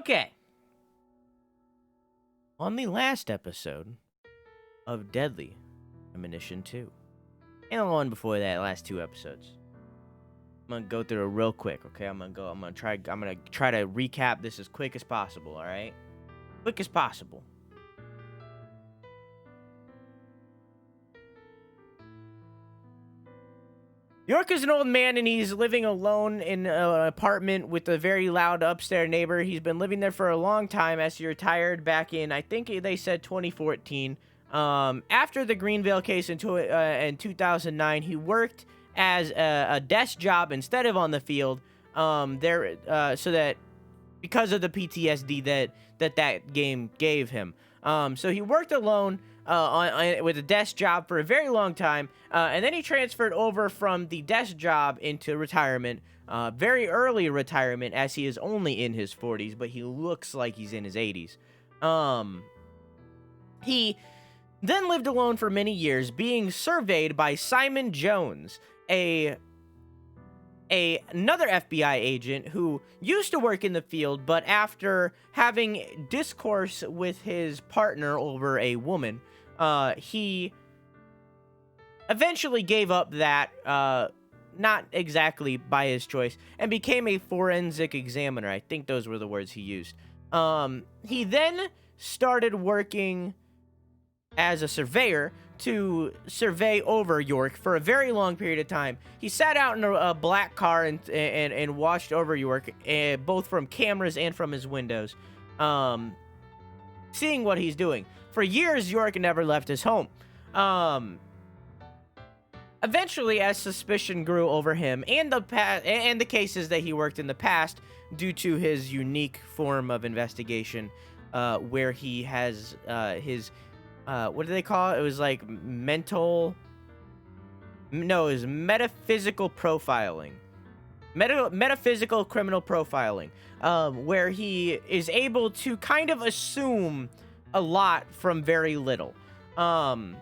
Okay. On the last episode of Deadly Premonition 2, and the one before that, last 2 episodes, I'm gonna go through it real quick, okay? I'm gonna try to recap this as quick as possible, all right? Quick as possible. York is an old man, and he's living alone in an apartment with a very loud upstairs neighbor. He's been living there for a long time as he retired back in, I think they said 2014. After the Greenville case in 2009, he worked as a desk job instead of on the field. So that because of the PTSD that game gave him. So he worked alone with a desk job for a very long time, and then he transferred over from the desk job into retirement, very early retirement, as he is only in his 40s, but he looks like he's in his 80s. He then lived alone for many years, being surveyed by Simon Jones, another FBI agent who used to work in the field, but after having discourse with his partner over a woman, he eventually gave up that, not exactly by his choice, and became a forensic examiner. I think those were the words he used. He then started working as a surveyor to survey over York for a very long period of time. He sat out in a black car and watched over York, both from cameras and from his windows, seeing what he's doing. For years, York never left his home. Eventually, as suspicion grew over him and the cases that he worked in the past, due to his unique form of investigation, where he has his what do they call it? It was like it was metaphysical profiling. Metaphysical criminal profiling, where he is able to kind of assume a lot from very little. So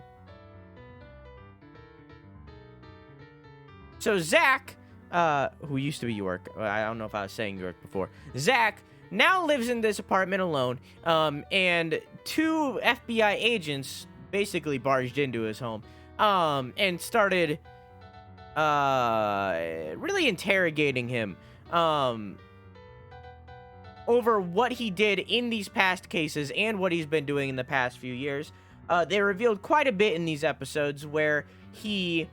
Zach, who used to be York, I don't know if I was saying York before, Zach now lives in this apartment alone, and 2 FBI agents basically barged into his home, and started really interrogating him over what he did in these past cases and what he's been doing in the past few years. They revealed quite a bit in these episodes where he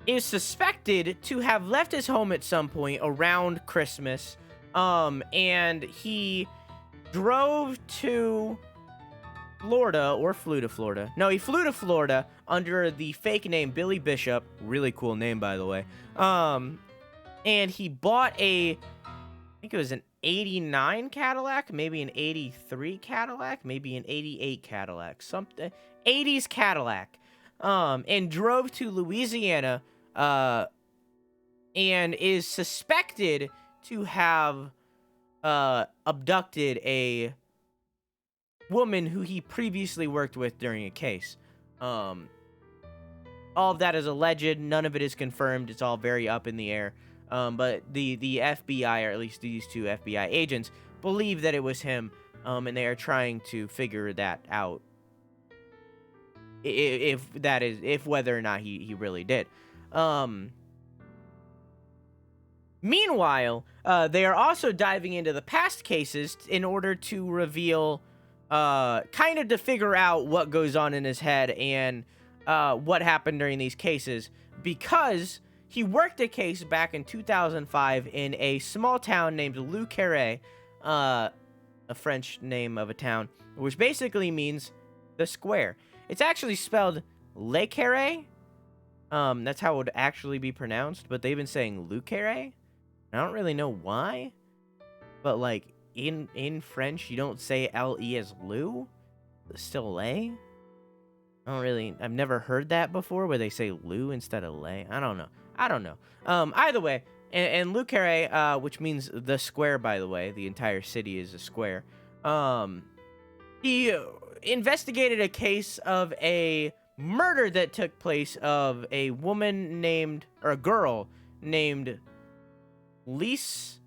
is suspected to have left his home at some point around Christmas, and he drove to Florida, or flew to Florida. No, he flew to Florida under the fake name Billy Bishop. Really cool name, by the way. And he bought I think it was an 89 Cadillac, maybe an 83 Cadillac, maybe an 88 Cadillac, something, 80s Cadillac, and drove to Louisiana, and is suspected to have abducted a woman who he previously worked with during a case. All of that is alleged. None of it is confirmed. It's all very up in the air. But the FBI, or at least these 2 FBI agents, believe that it was him, and they are trying to figure that out. If whether or not he really did. Meanwhile, they are also diving into the past cases in order to reveal, kind of to figure out what goes on in his head and what happened during these cases, because he worked a case back in 2005 in a small town named Le Carré, a French name of a town, which basically means the square. It's actually spelled Le Carré. That's how it would actually be pronounced, but they've been saying Le Carré. I don't really know why, but like in French, you don't say L-E as Lou, it's still Le. I've never heard that before where they say Lou instead of Le. I don't know. Either way, and Le Carré, which means the square, by the way, the entire city is a square. He investigated a case of a murder that took place of a girl named Lise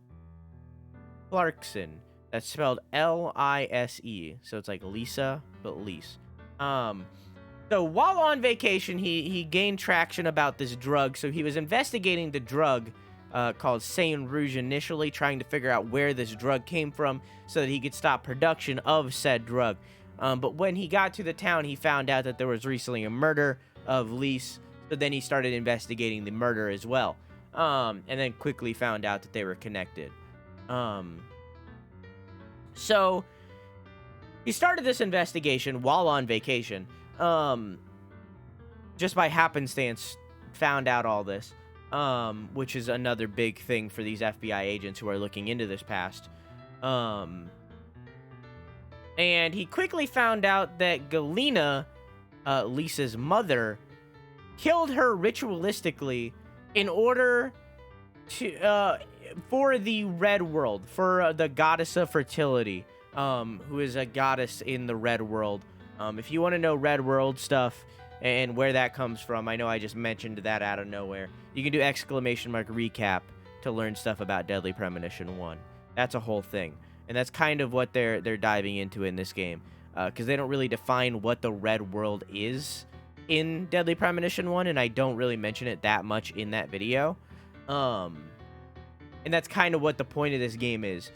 Clarkson. That's spelled Lise. So it's like Lisa, but Lise. So while on vacation, he gained traction about this drug. So he was investigating the drug called Saint Rouge initially, trying to figure out where this drug came from so that he could stop production of said drug. But when he got to the town, he found out that there was recently a murder of Lise. So then he started investigating the murder as well. And then quickly found out that they were connected. So he started this investigation while on vacation. Just by happenstance, found out all this, which is another big thing for these FBI agents who are looking into this past. And he quickly found out that Galena, Lisa's mother, killed her ritualistically in order to, for the Red World, for the goddess of fertility, who is a goddess in the Red World. If you want to know Red World stuff and where that comes from, I know I just mentioned that out of nowhere. You can do !recap to learn stuff about Deadly Premonition 1. That's a whole thing. And that's kind of what they're diving into in this game. Because they don't really define what the Red World is in Deadly Premonition 1, and I don't really mention it that much in that video. And that's kind of what the point of this game is.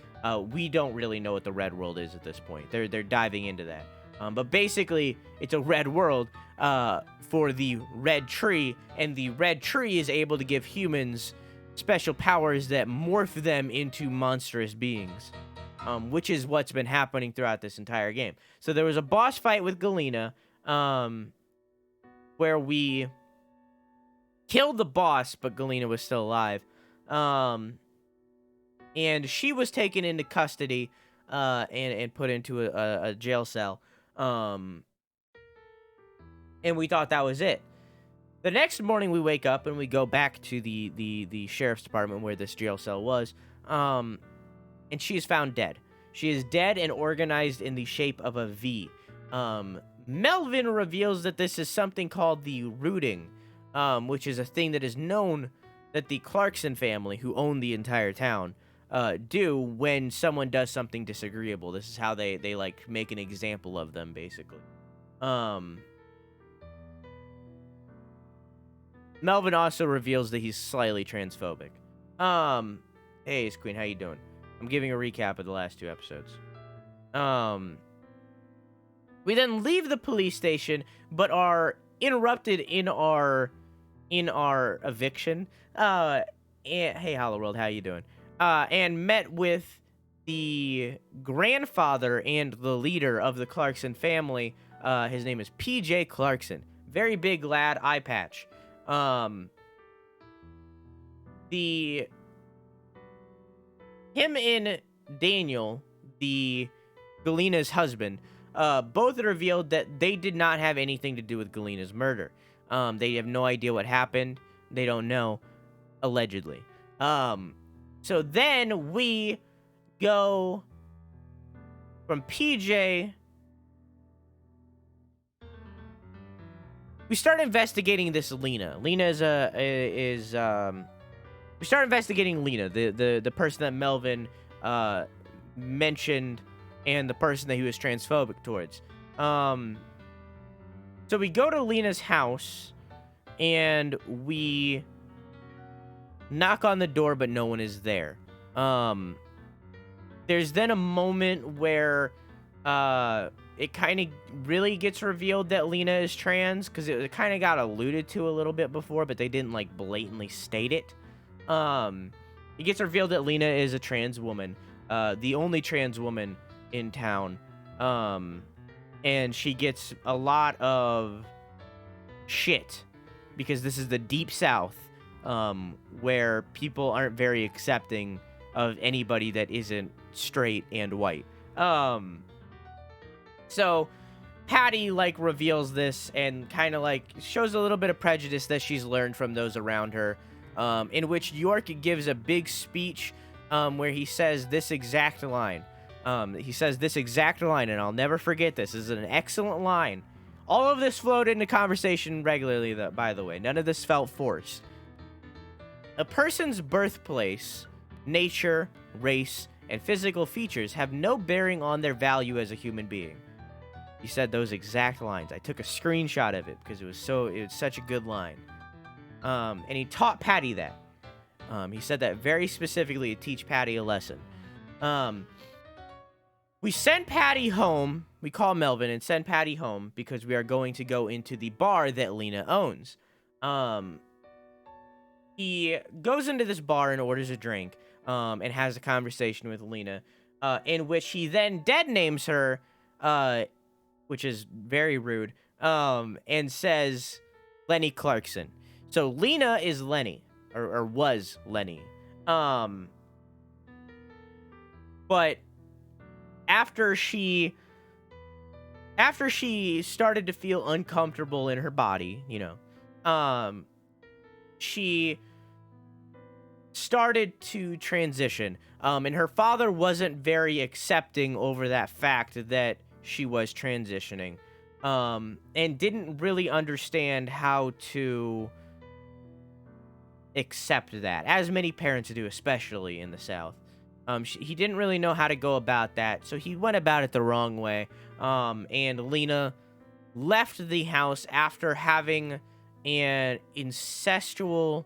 We don't really know what the Red World is at this point. They're diving into that. But basically, it's a red world for the red tree, and the red tree is able to give humans special powers that morph them into monstrous beings, which is what's been happening throughout this entire game. So there was a boss fight with Galena, where we killed the boss, but Galena was still alive. And she was taken into custody and put into a jail cell. And we thought that was it. The next morning we wake up and we go back to the sheriff's department where this jail cell was. And she is found dead. She is dead and organized in the shape of a V. Melvin reveals that this is something called the rooting, which is a thing that is known that the Clarkson family, who own the entire town, do when someone does something disagreeable. This is how they like make an example of them, basically. Melvin also reveals that he's slightly transphobic. Hey, Ace Queen, how you doing? I'm giving a recap of the last 2 episodes. We then leave the police station, but are interrupted in our eviction. And, hey, Hollow World, how you doing? And met with the grandfather and the leader of the Clarkson family. His name is PJ Clarkson. Very big lad, eye patch. Him and Daniel, the Galena's husband, both revealed that they did not have anything to do with Galena's murder. They have no idea what happened. They don't know, allegedly. So then we go from PJ. We start investigating this Lena. Lena we start investigating Lena, the person that Melvin mentioned, and the person that he was transphobic towards. So we go to Lena's house, and we knock on the door, but no one is there. There's then a moment where it kind of really gets revealed that Lena is trans, because it kind of got alluded to a little bit before, but they didn't like blatantly state it. It gets revealed that Lena is a trans woman, the only trans woman in town, and she gets a lot of shit because this is the Deep South, where people aren't very accepting of anybody that isn't straight and white. So Patty like reveals this and kind of like shows a little bit of prejudice that she's learned from those around her, in which York gives a big speech where he says this exact line. And I'll never forget this. This is an excellent line. All of this flowed into conversation regularly, by the way. None of this felt forced. A person's birthplace nature, race, and physical features have no bearing on their value as a human being. He said those exact lines. I took a screenshot of it because it was such a good line. And he taught Patty that. He said that very specifically to teach Patty a lesson. We send Patty home. We call Melvin and send Patty home because we are going to go into the bar that Lena owns. He goes into this bar and orders a drink, and has a conversation with Lena, in which he then dead names her, which is very rude, and says Lenny Clarkson. So Lena is Lenny, or was Lenny. But after she started to feel uncomfortable in her body, she started to transition. And her father wasn't very accepting over that fact that she was transitioning, and didn't really understand how to accept that, as many parents do, especially in the South. He didn't really know how to go about that, so he went about it the wrong way. And Lena left the house after having incest with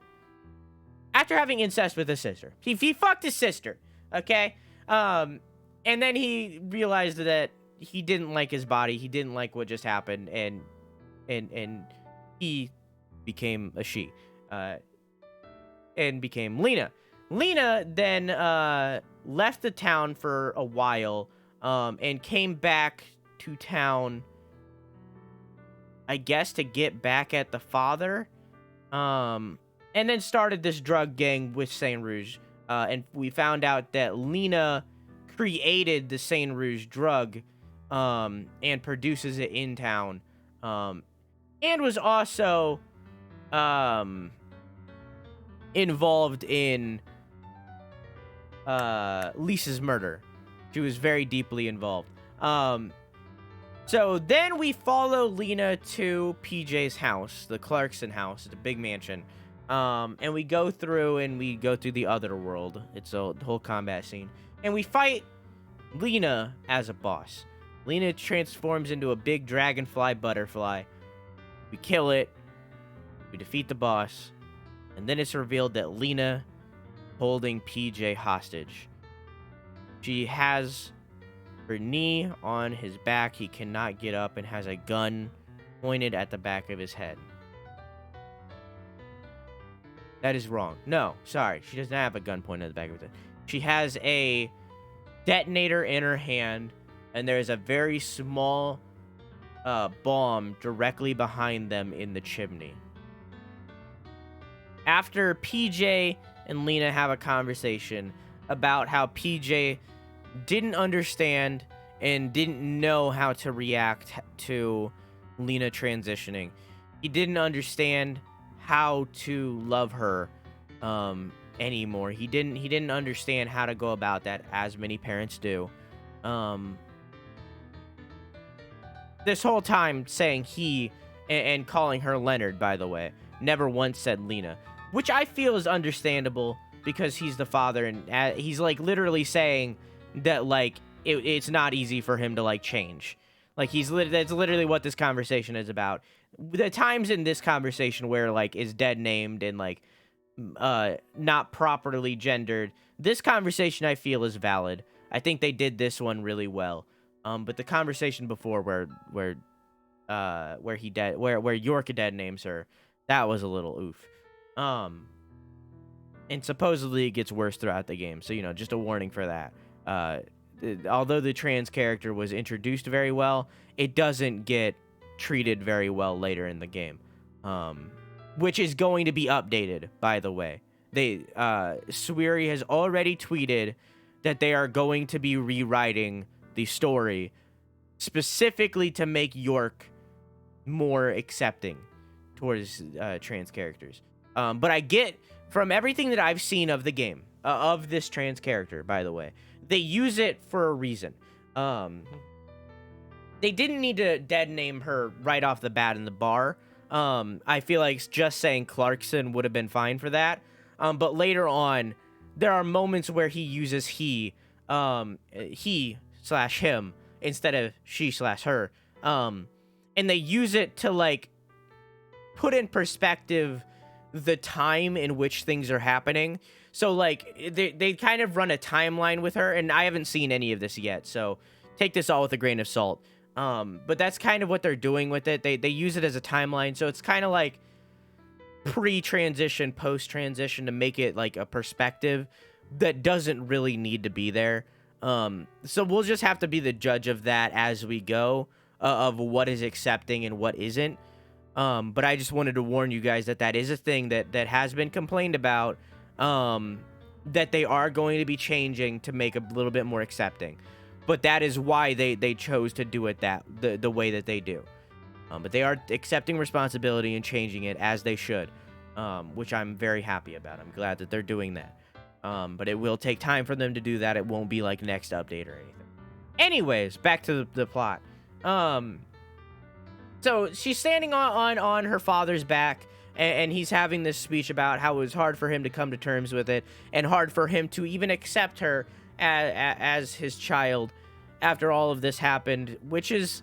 his sister. He fucked his sister, okay? And then he realized that he didn't like his body. He didn't like what just happened, and he became a she, and became Lena. Lena then left the town for a while, and came back to town, I guess, to get back at the father, and then started this drug gang with Saint Rouge, and we found out that Lena created the Saint Rouge drug, and produces it in town, and was also involved in Lisa's murder. She was very deeply involved. So then we follow Lena to PJ's house, the Clarkson house. It's a big mansion. And we go through the other world. It's a whole combat scene. And we fight Lena as a boss. Lena transforms into a big dragonfly butterfly. We kill it. We defeat the boss. And then it's revealed that Lena holding PJ hostage. She has her knee on his back. He cannot get up and has a gun pointed at the back of his head. That is wrong. No, sorry. She does not have a gun pointed at the back of his head. She has a detonator in her hand, and there is a very small bomb directly behind them in the chimney. After PJ and Lena have a conversation about how PJ didn't understand and didn't know how to react to Lena transitioning. He didn't understand how to love her anymore. He didn't understand how to go about that, as many parents do. This whole time saying he, and calling her Leonard, by the way, never once said Lena, which I feel is understandable because he's the father, and he's like literally saying that like it's not easy for him to like change. Like that's literally what this conversation is about. The times in this conversation where like is dead named and like not properly gendered, this conversation I feel is valid. I think they did this one really well. But the conversation before where York dead names her, that was a little oof. And supposedly it gets worse throughout the game. So, just a warning for that. Although the trans character was introduced very well, it doesn't get treated very well later in the game. Which is going to be updated, by the way. Sweary has already tweeted that they are going to be rewriting the story specifically to make York more accepting towards trans characters. But I get, from everything that I've seen of the game, of this trans character, by the way, they use it for a reason. They didn't need to dead name her right off the bat in the bar. I feel like just saying Clarkson would have been fine for that. But later on, there are moments where he uses he slash him instead of she slash her. And they use it to like put in perspective the time in which things are happening. So like they kind of run a timeline with her, and I haven't seen any of this yet, so take this all with a grain of salt. But that's kind of what they're doing with it. They use it as a timeline, so it's kind of like pre-transition, post-transition, to make it like a perspective that doesn't really need to be there. So we'll just have to be the judge of that as we go, of what is accepting and what isn't. But I just wanted to warn you guys that is a thing that has been complained about, that they are going to be changing to make a little bit more accepting. But that is why they chose to do it the way that they do. But they are accepting responsibility and changing it as they should, which I'm very happy about. I'm glad that they're doing that. But it will take time for them to do that. It won't be like next update or anything. Anyways, back to the plot. So she's standing on her father's back, and he's having this speech about how it was hard for him to come to terms with it, and hard for him to even accept her as his child after all of this happened, which is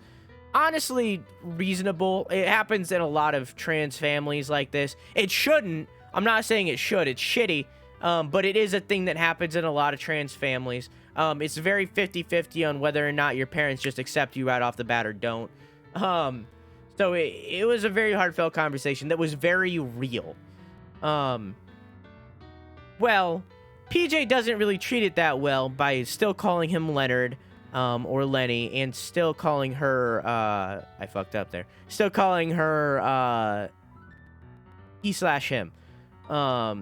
honestly reasonable. It happens in a lot of trans families like this. It shouldn't. I'm not saying it should. It's shitty. But it is a thing that happens in a lot of trans families. It's very 50-50 on whether or not your parents just accept you right off the bat or don't. So it was a very heartfelt conversation that was very real. Well, PJ doesn't really treat it that well by still calling him Leonard, or Lenny, and still calling her, I fucked up there. Still calling her, he/him,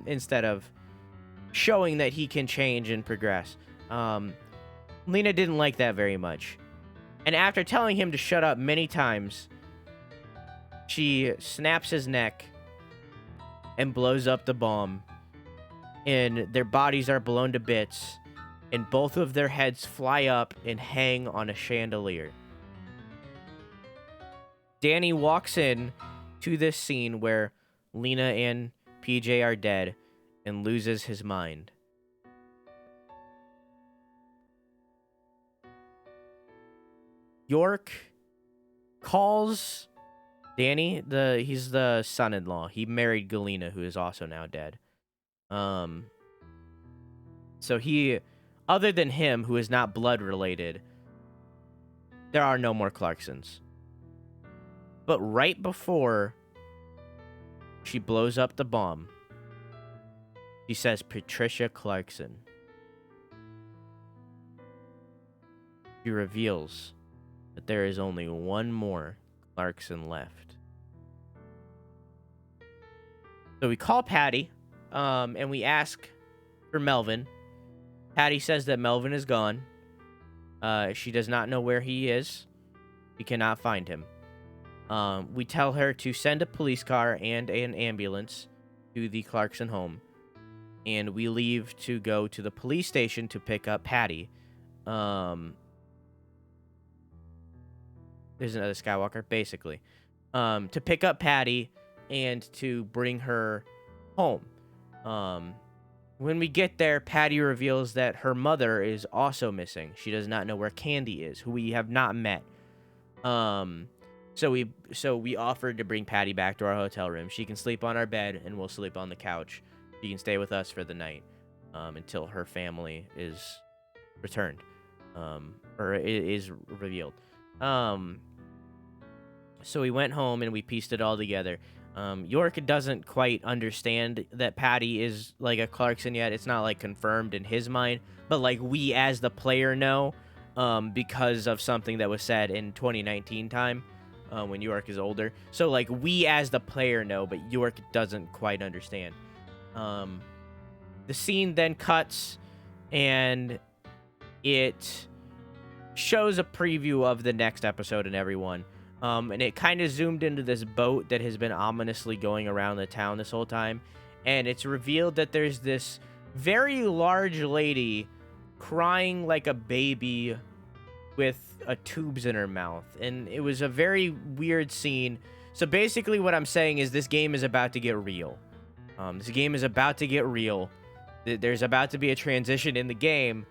instead of showing that he can change and progress. Lena didn't like that very much. And after telling him to shut up many times, she snaps his neck and blows up the bomb. And their bodies are blown to bits, and both of their heads fly up and hang on a chandelier. Danny walks in to this scene where Lena and PJ are dead and loses his mind. York calls Danny, he's the son-in-law. He married Galena, who is also now dead. So he, other than him, who is not blood related, there are no more Clarksons. But right before she blows up the bomb, she says Patricia Clarkson. She reveals that there is only one more Clarkson left. So we call Patty, and we ask for Melvin. Patty says that Melvin is gone. She does not know where he is. We cannot find him. We tell her to send a police car and an ambulance to the Clarkson home. And we leave to go to the police station to pick up Patty. There's another Skywalker, basically. To pick up Patty and to bring her home. When we get there, Patty reveals that her mother is also missing. She does not know where Candy is, who we have not met. So we offered to bring Patty back to our hotel room. She can sleep on our bed, and we'll sleep on the couch. She can stay with us for the night, until her family is returned, or is revealed. So we went home and we pieced it all together. York doesn't quite understand that Patty is like a Clarkson yet. It's not like confirmed in his mind, but like we as the player know, because of something that was said in 2019 time, when York is older. So like we as the player know, but York doesn't quite understand. The scene then cuts and it shows a preview of the next episode and everyone. And it kind of zoomed into this boat that has been ominously going around the town this whole time. And it's revealed that there's this very large lady crying like a baby with tubes in her mouth. And it was a very weird scene. So basically what I'm saying is this game is about to get real. This game is about to get real. There's about to be a transition in the game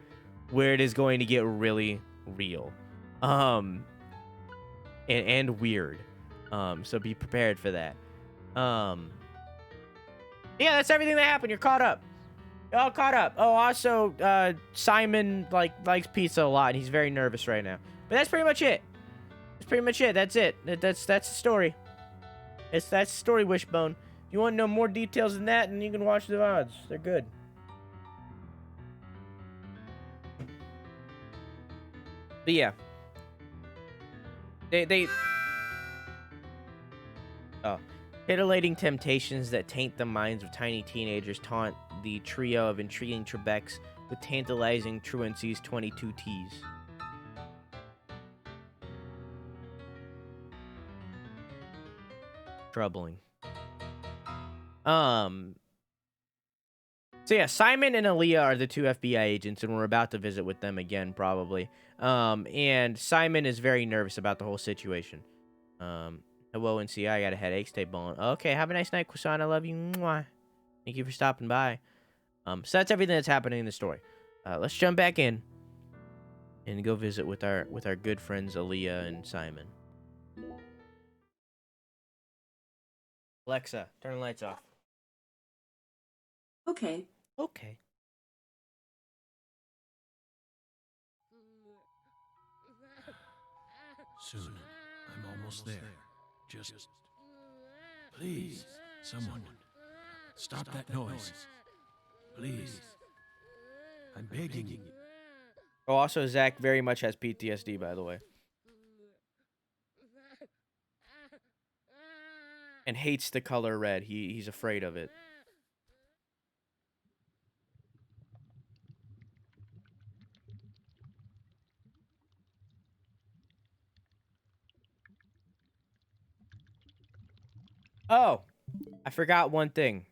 where it is going to get really real, and weird. So be prepared for that. Yeah, that's everything that happened. You're caught up. You're all caught up. Oh, also, Simon likes pizza a lot, and he's very nervous right now. But that's pretty much it. That's pretty much it. That's it. That's the story. That's the story, Wishbone. If you want to know more details than that, then you can watch the VODs. They're good. But yeah. Titillating temptations that taint the minds of tiny teenagers taunt the trio of intriguing Trebeks with tantalizing truancies 22 Ts. Troubling. So yeah, Simon and Aaliyah are the two FBI agents, and we're about to visit with them again, probably. And Simon is very nervous about the whole situation. Hello, NCI, I got a headache. Stay ballin'. Okay, have a nice night, Croissant. I love you. Mwah. Thank you for stopping by. So that's everything that's happening in the story. Let's jump back in and go visit with our good friends Aaliyah and Simon. Alexa, turn the lights off. Okay. Okay. Soon. I'm almost there. Just... Please, someone. Stop that noise. Please. I'm begging you. Oh, also, Zach very much has PTSD, by the way. And hates the color red. He's afraid of it. Oh, I forgot one thing.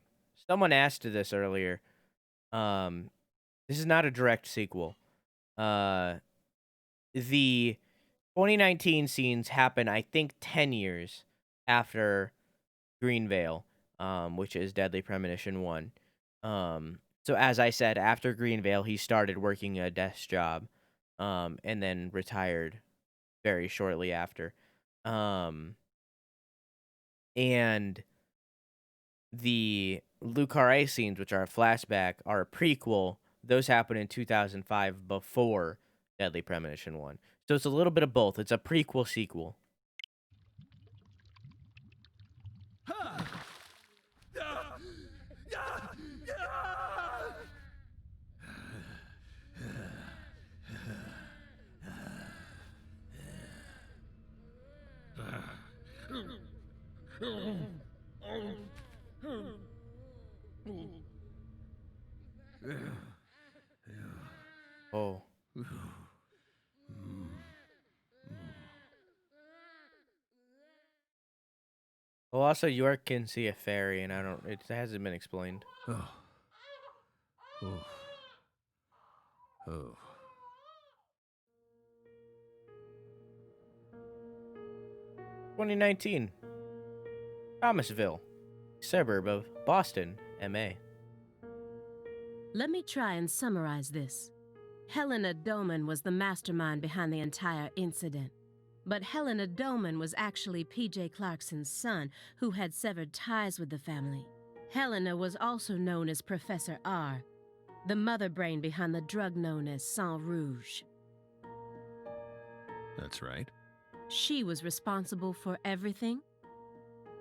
Someone asked this earlier. This is not a direct sequel. The 2019 scenes happen, I think, 10 years after Greenvale, which is Deadly Premonition 1. So as I said, after Greenvale, he started working a desk job, and then retired very shortly after. And the Le Carré scenes, which are a flashback, are a prequel. Those happened in 2005 before Deadly Premonition 1. So it's a little bit of both. It's a prequel sequel. Oh. Well, also, York can see a fairy, and it hasn't been explained. Oh. Oh. Oh. 2019. Thomasville, suburb of Boston, MA. Let me try and summarize this. Helena Doman was the mastermind behind the entire incident. But Helena Doman was actually P.J. Clarkson's son, who had severed ties with the family. Helena was also known as Professor R, the mother brain behind the drug known as Sang Rouge. That's right. She was responsible for everything?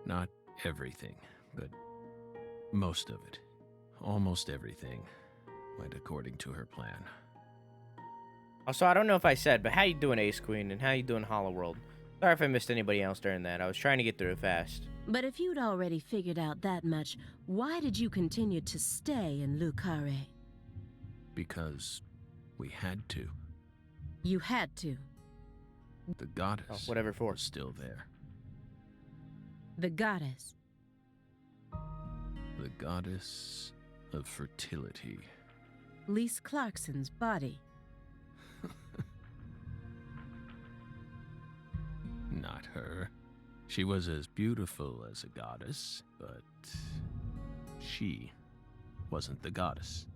Not everything, but most of it. Almost everything went according to her plan. Also, I don't know if I said, but how you doing, Ace Queen, and how you doing, Hollow World? Sorry if I missed anybody else during that. I was trying to get through it fast. But if you'd already figured out that much, why did you continue to stay in Le Carré? Because we had to. You had to. The goddess whatever for. was still there. The goddess. The goddess of fertility. Lise Clarkson's body. Not her. She was as beautiful as a goddess, but she wasn't the goddess.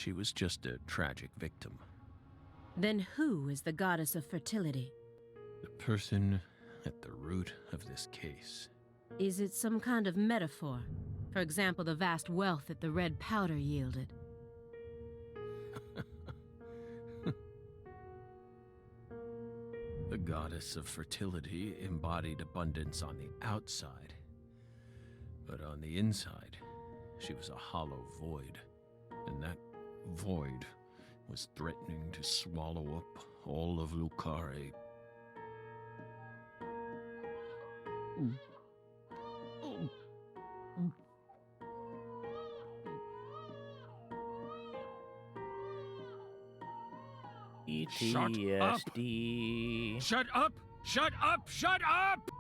She was just a tragic victim. Then who is the goddess of fertility? The person at the root of this case. Is it some kind of metaphor? For example, the vast wealth that the red powder yielded. The goddess of fertility embodied abundance on the outside. But on the inside, she was a hollow void. And that void was threatening to swallow up all of Carré. PTSD. Shut up! Shut up! Shut up!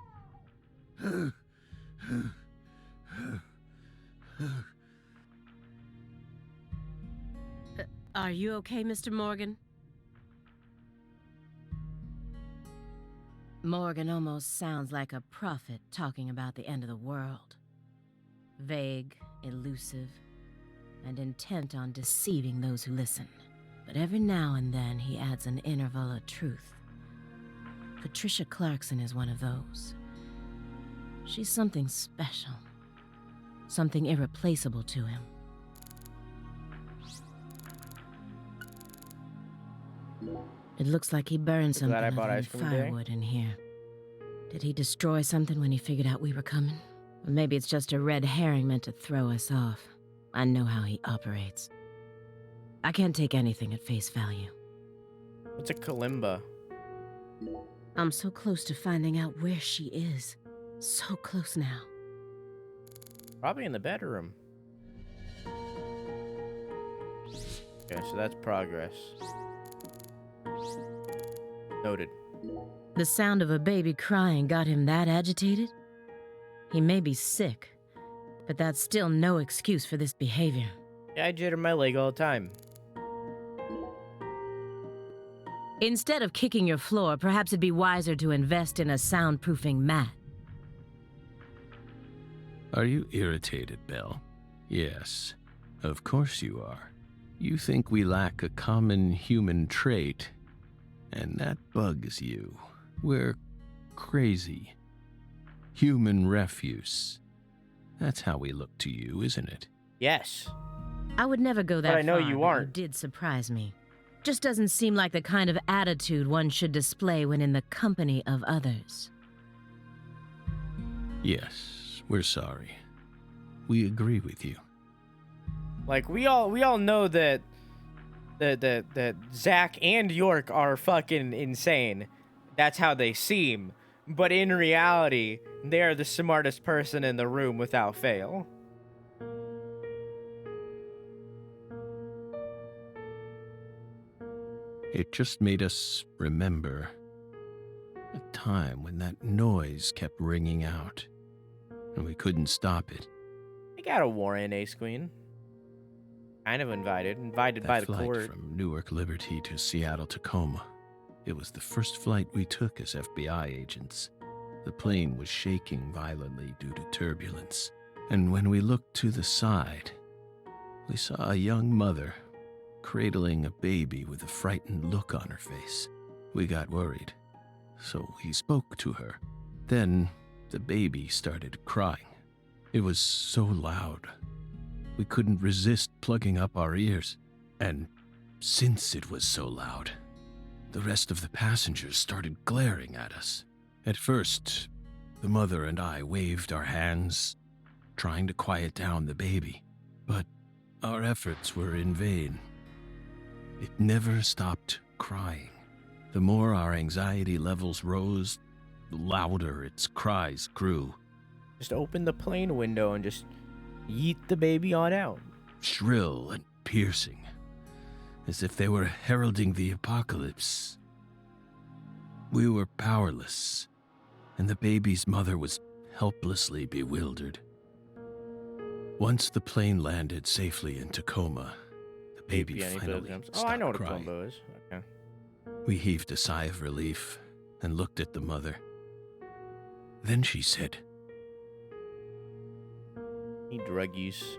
Are you okay, Mr. Morgan? Morgan almost sounds like a prophet talking about the end of the world. Vague, elusive, and intent on deceiving those who listen. But every now and then he adds an interval of truth. Patricia Clarkson is one of those. She's something special. Something irreplaceable to him. It looks like he burned something Glad I other bought than ice cream today. firewood in here. Did he destroy something when he figured out we were coming? Or maybe it's just a red herring meant to throw us off. I know how he operates. I can't take anything at face value. What's a kalimba? I'm so close to finding out where she is. So close now. Probably in the bedroom. Okay, so that's progress. Noted. The sound of a baby crying got him that agitated? He may be sick, but that's still no excuse for this behavior. Yeah, I jitter my leg all the time. Instead of kicking your floor, perhaps it'd be wiser to invest in a soundproofing mat. Are you irritated, Belle? Yes, of course you are. You think we lack a common human trait, and that bugs you. We're crazy. Human refuse. That's how we look to you, isn't it? Yes. I would never go that far. But I know you but aren't. You did surprise me. Just doesn't seem like the kind of attitude one should display when in the company of others. Yes, we're sorry. We agree with you. Like we all know that Zach and York are fucking insane. That's how they seem. But in reality, they're the smartest person in the room without fail. It just made us remember a time when that noise kept ringing out, and we couldn't stop it. I got a warrant, Ace Queen. Kind of invited by That the flight court. from Newark Liberty to Seattle Tacoma. It was the first flight we took as FBI agents. The plane was shaking violently due to turbulence, and when we looked to the side, we saw a young mother cradling a baby with a frightened look on her face. We got worried, so we spoke to her. Then the baby started crying. It was so loud, we couldn't resist plugging up our ears. And since it was so loud, the rest of the passengers started glaring at us. At first, the mother and I waved our hands, trying to quiet down the baby, but our efforts were in vain. It never stopped crying. The more our anxiety levels rose, the louder its cries grew. Just open the plane window and just yeet the baby on out. Shrill and piercing, as if they were heralding the apocalypse. We were powerless, and the baby's mother was helplessly bewildered. Once the plane landed safely in Tacoma, the baby finally Oh, stopped I know what a crying. combo is. Okay. We heaved a sigh of relief and looked at the mother. Then she said, Need drug use.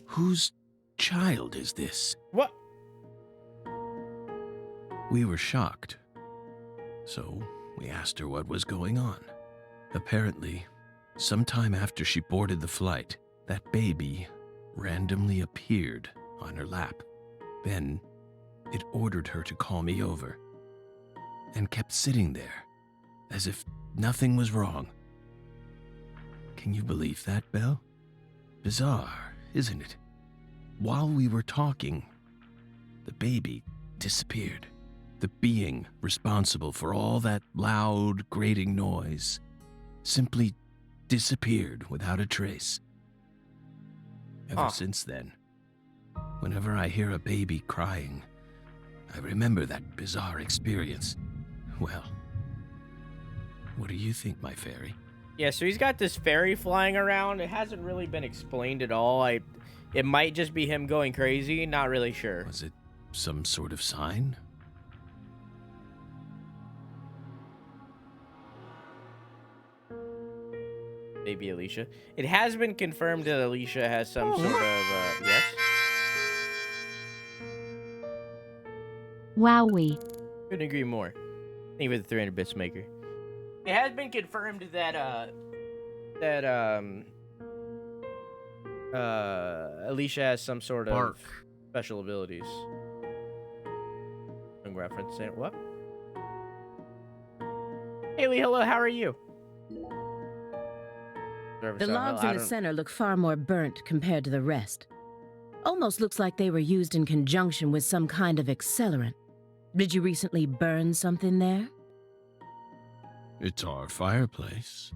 "Whose child is this? What? We were shocked. So we asked her what was going on. Apparently, sometime after she boarded the flight, that baby randomly appeared on her lap. Then it ordered her to call me over and kept sitting there as if nothing was wrong. Can you believe that, Belle? Bizarre, isn't it? While we were talking, the baby disappeared. The being responsible for all that loud, grating noise simply disappeared without a trace. Ever since then, whenever I hear a baby crying, I remember that bizarre experience. Well, what do you think, my fairy? Yeah, so he's got this fairy flying around. It hasn't really been explained at all. It might just be him going crazy. Not really sure. Was it some sort of sign? Maybe Alicia. It has been confirmed that Alicia has some sort of, yes? Wowee. Couldn't agree more. Thank you for the 300 bits maker. It has been confirmed that, Alicia has some sort of special abilities. I'm referencing what? Haley, hello, how are you? The logs in the center look far more burnt compared to the rest. Almost looks like they were used in conjunction with some kind of accelerant. Did you recently burn something there? It's our fireplace.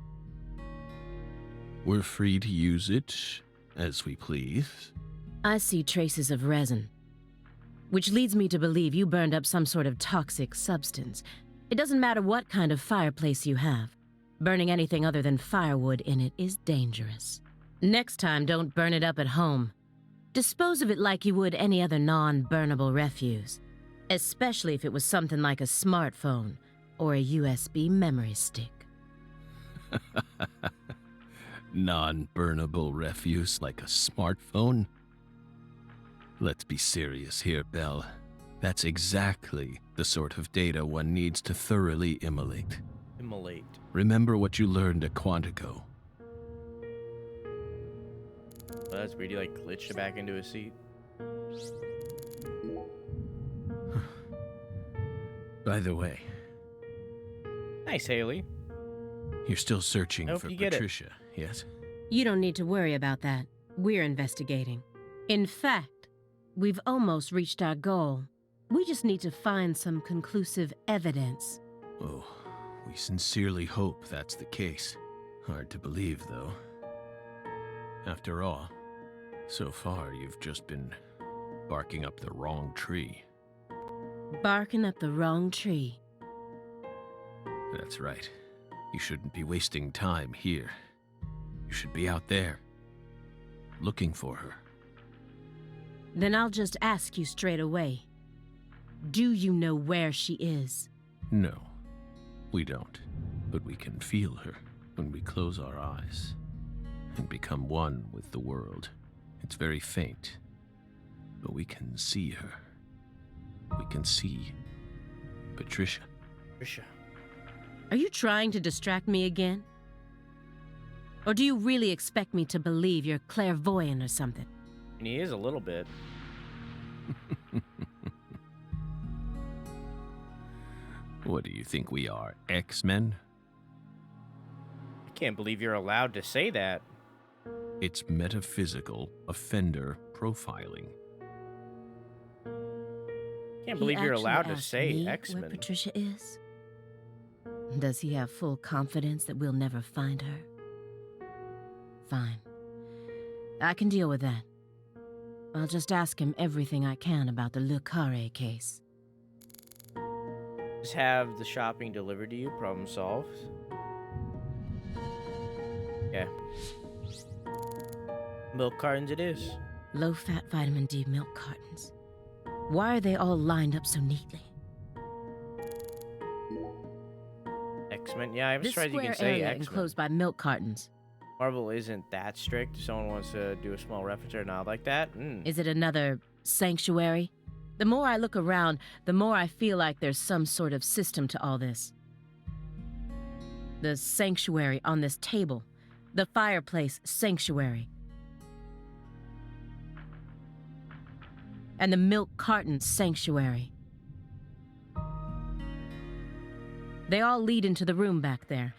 We're free to use it as we please. I see traces of resin, which leads me to believe you burned up some sort of toxic substance. It doesn't matter what kind of fireplace you have. Burning anything other than firewood in it is dangerous. Next time, don't burn it up at home. Dispose of it like you would any other non-burnable refuse, especially if it was something like a smartphone or a USB memory stick. Non-burnable refuse like a smartphone? Let's be serious here, Belle. That's exactly the sort of data one needs to thoroughly immolate. Immolate. Remember what you learned at Quantico. Well, that's weird. He like glitched back into his seat. By the way, Nice, Haley. you're still searching Hope for you get it. Patricia, yes? You don't need to worry about that. We're investigating. In fact, we've almost reached our goal. We just need to find some conclusive evidence. Oh, we sincerely hope that's the case. Hard to believe, though. After all, so far you've just been barking up the wrong tree. Barking up the wrong tree. That's right. You shouldn't be wasting time here. You should be out there, looking for her. Then I'll just ask you straight away. Do you know where she is? No, we don't. But we can feel her when we close our eyes and become one with the world. It's very faint, but we can see her. We can see Patricia. Patricia. Are you trying to distract me again? Or do you really expect me to believe you're clairvoyant or something? And he is a little bit. What do you think we are, X-Men? I can't believe you're allowed to say that. It's metaphysical offender profiling. Can't believe you're allowed to asked say me X-Men. where Patricia is? Does he have full confidence that we'll never find her? Fine. I can deal with that. I'll just ask him everything I can about the Le Carré case. Just have the shopping delivered to you. Problem solved. Yeah. Milk cartons it is. Low-fat vitamin D milk cartons. Why are they all lined up so neatly? X-Men. Yeah, I haven't This tried you square can say area X-Men. enclosed by milk cartons. Marvel isn't that strict. If someone wants to do a small reference or not like that. Is it another sanctuary? The more I look around, the more I feel like there's some sort of system to all this. The sanctuary on this table. The fireplace sanctuary. And the milk carton sanctuary. They all lead into the room back there.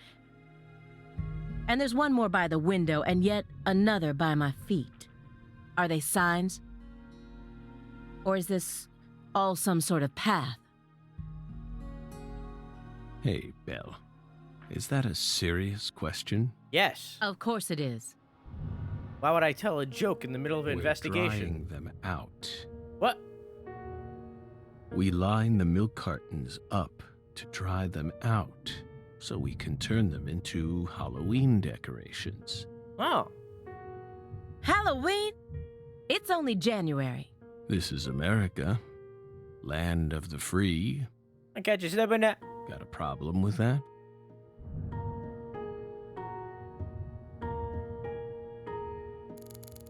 And there's one more by the window, and yet another by my feet. Are they signs? Or is this all some sort of path? Hey, Belle. Is that a serious question? Yes. Of course it is. Why would I tell a joke in the middle of an We're investigation? drying them out. What? We line the milk cartons up to dry them out, so we can turn them into Halloween decorations. Oh. Halloween? It's only January. This is America, land of the free. I got you slipping that. Got a problem with that?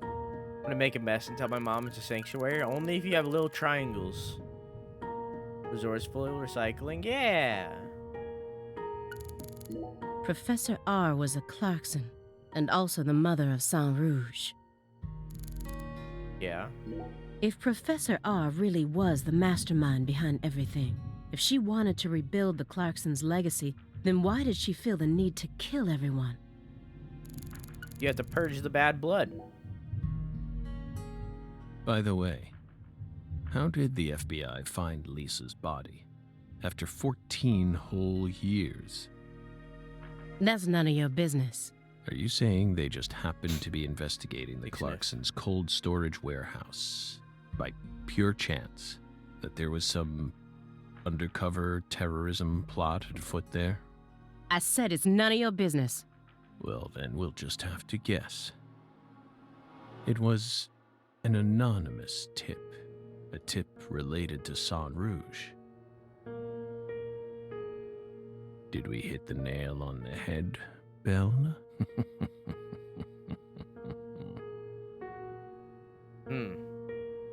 I'm gonna make a mess and tell my mom it's a sanctuary. Only if you have little triangles. Resourceful recycling, yeah. Professor R was a Clarkson, and also the mother of Saint Rouge. Yeah. If Professor R really was the mastermind behind everything, if she wanted to rebuild the Clarksons' legacy, then why did she feel the need to kill everyone? You have to purge the bad blood. By the way, how did the FBI find Lisa's body? After 14 whole years. That's none of your business. Are you saying they just happened to be investigating the Makes sense. Clarksons' cold storage warehouse by pure chance? That there was some undercover terrorism plot afoot there? I said it's none of your business. Well, then we'll just have to guess. It was an anonymous tip. A tip related to Saint Rouge. Did we hit the nail on the head, Belle?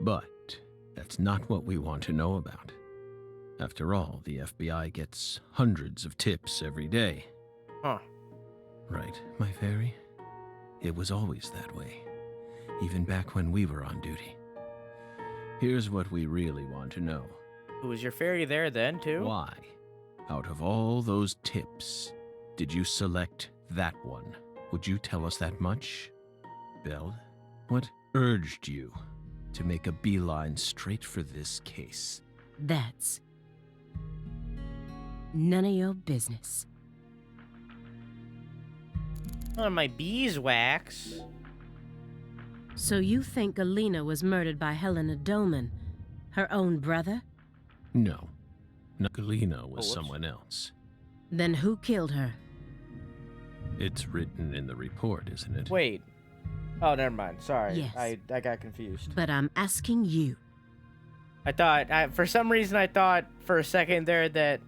But that's not what we want to know about. After all, the FBI gets hundreds of tips every day. Huh. Right, my fairy? It was always that way, even back when we were on duty. Here's what we really want to know. Was your fairy there then, too? Why, out of all those tips, did you select that one? Would you tell us that much? Belle, what urged you to make a beeline straight for this case? That's none of your business. None of my beeswax. So you think Galena was murdered by Helena Doman, her own brother? No. Galena was whoops. someone else. Then who killed her? It's written in the report, isn't it? Wait. Oh, never mind. Sorry. Yes. I got confused. But I'm asking you. I thought, for some reason, I thought for a second there that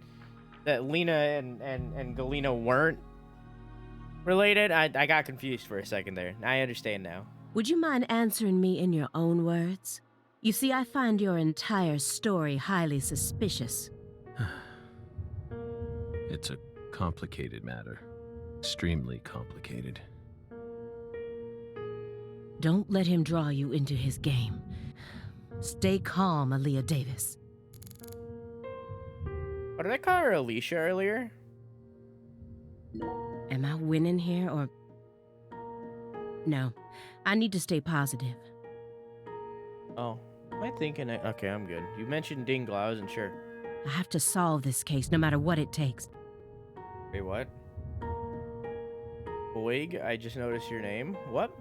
Lena and Galena weren't related. I got confused for a second there. I understand now. Would you mind answering me in your own words? You see, I find your entire story highly suspicious. It's a complicated matter. Extremely complicated. Don't let him draw you into his game. Stay calm, Aaliyah Davis. What did I call her, Alicia, earlier? Am I winning here, or... No, I need to stay positive. Oh, am I thinking? Okay, I'm good. You mentioned Dingle. I wasn't sure. I have to solve this case, no matter what it takes. Wait, what? Boig, I just noticed your name. What?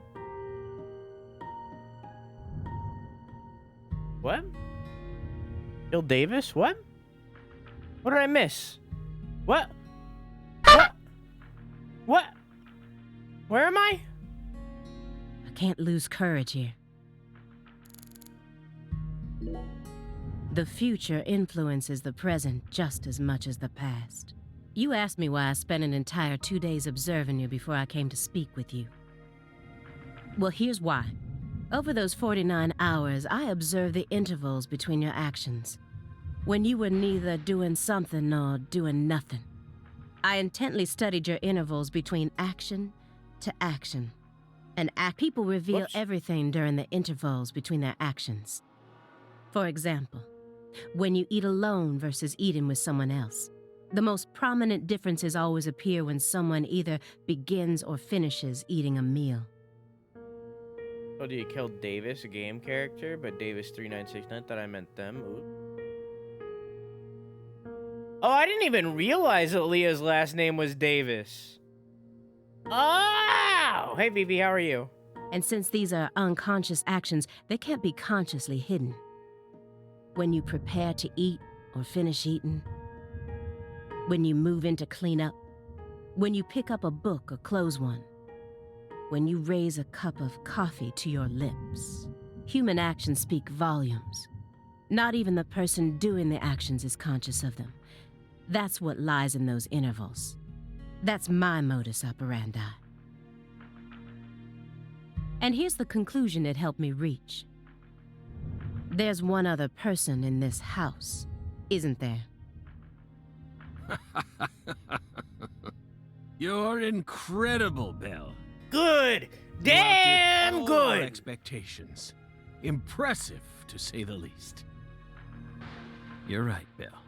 What? Bill Davis? What? What did I miss? What? What? What? Where am I? I can't lose courage here. The future influences the present just as much as the past. You asked me why I spent an entire 2 days observing you before I came to speak with you. Well, here's why. Over those 49 hours, I observed the intervals between your actions. When you were neither doing something nor doing nothing. I intently studied your intervals between action to action. And people reveal everything during the intervals between their actions. For example, when you eat alone versus eating with someone else. The most prominent differences always appear when someone either begins or finishes eating a meal. Oh, did you kill Davis, a game character? But Davis 3969 thought I meant them. Ooh. Oh, I didn't even realize that Leah's last name was Davis. Oh! Hey, Vivi, how are you? And since these are unconscious actions, they can't be consciously hidden. When you prepare to eat or finish eating, when you move in to clean up, when you pick up a book or close one, when you raise a cup of coffee to your lips. Human actions speak volumes. Not even the person doing the actions is conscious of them. That's what lies in those intervals. That's my modus operandi. And here's the conclusion it helped me reach. There's one other person in this house, isn't there? You're incredible, Belle. Good! Damn All our good! expectations. Impressive, to say the least. You're right, Belle.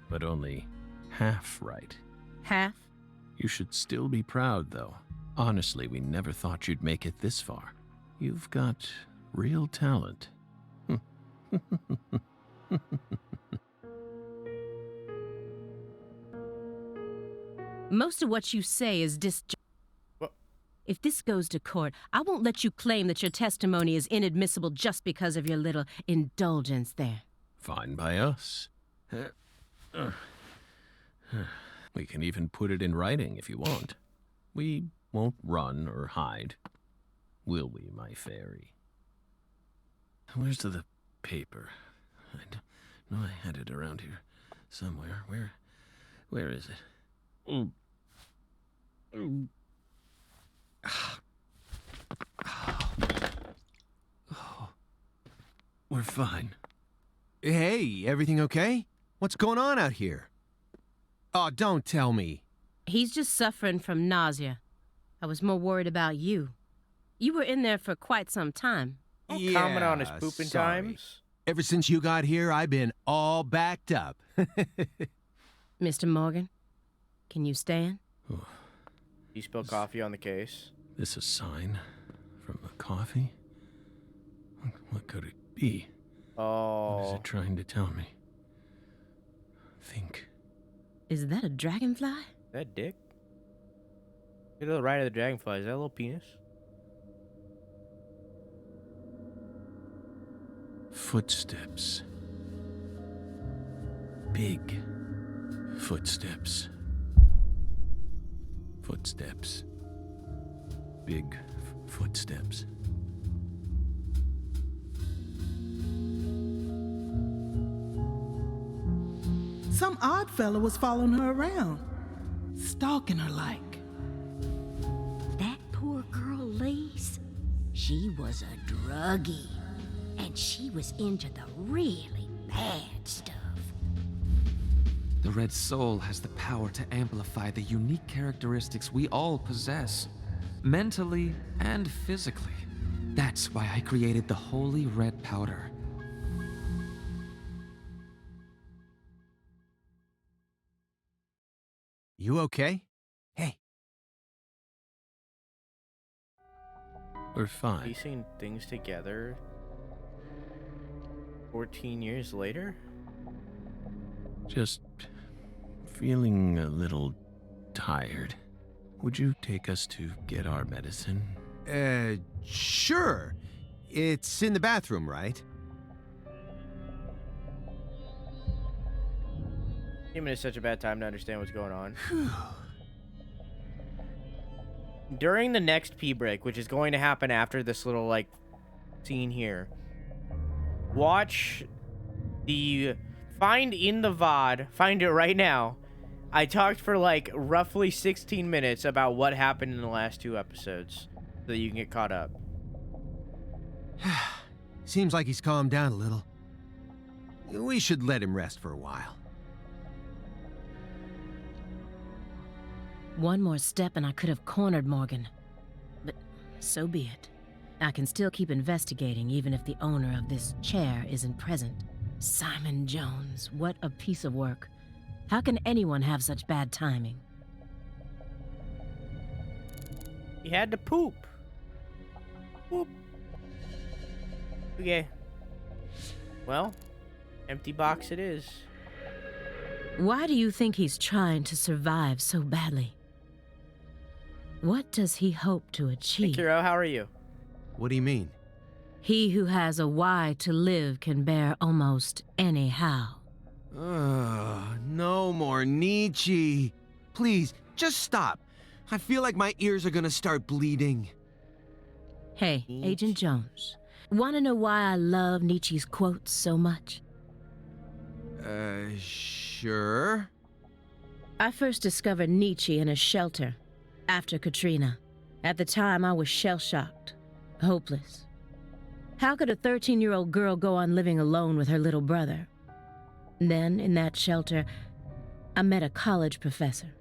But only half right. Half? You should still be proud, though. Honestly, we never thought you'd make it this far. You've got real talent. Most of what you say is If this goes to court, I won't let you claim that your testimony is inadmissible just because of your little indulgence there. Fine by us. We can even put it in writing if you want. We won't run or hide. Will we, my fairy? Where's the paper? I know I had it around here somewhere. Where is it? We're fine. Hey, everything okay? What's going on out here? Oh, don't tell me. He's just suffering from nausea. I was more worried about you. You were in there for quite some time. Don't comment on his pooping sorry. times. Ever since you got here, I've been all backed up. Mr. Morgan, can you stand? You spilled coffee on the case. This a sign from the coffee? What could it be? What is Oh. it trying to tell me? Think. Is that a dragonfly? Is that dick? Look to the right of the dragonfly. Is that a little penis? Footsteps. Big footsteps. Footsteps. Big footsteps. Some odd fella was following her around, stalking her like. That poor girl, Lise, she was a druggie, and she was into the really bad stuff. The Red Soul has the power to amplify the unique characteristics we all possess, mentally and physically. That's why I created the Holy Red Powder. You okay? Hey. We're fine. Piecing things together 14 years later? Just feeling a little tired. Would you take us to get our medicine? Sure. It's in the bathroom, right? 10 minutes is such a bad time to understand what's going on. During the next pee break, which is going to happen after this little, like, scene here, watch the... Find in the VOD, find it right now, I talked for like roughly 16 minutes about what happened in the last 2 episodes so that you can get caught up. Seems like he's calmed down a little. We should let him rest for a while. One more step and I could have cornered Morgan. But so be it. I can still keep investigating even if the owner of this chair isn't present. Simon Jones, what a piece of work. How can anyone have such bad timing? He had to poop. Poop. Okay. Well, empty box it is. Why do you think he's trying to survive so badly? What does he hope to Hey, achieve? Kiro, how are you? What do you mean? He who has a why to live can bear almost any how. No more Nietzsche. Please, just stop. I feel like my ears are gonna start bleeding. Hey, Agent Jones, wanna know why I love Nietzsche's quotes so much? Sure. I first discovered Nietzsche in a shelter after Katrina. At the time, I was shell-shocked, hopeless. How could a 13-year-old girl go on living alone with her little brother? Then, in that shelter, I met a college professor.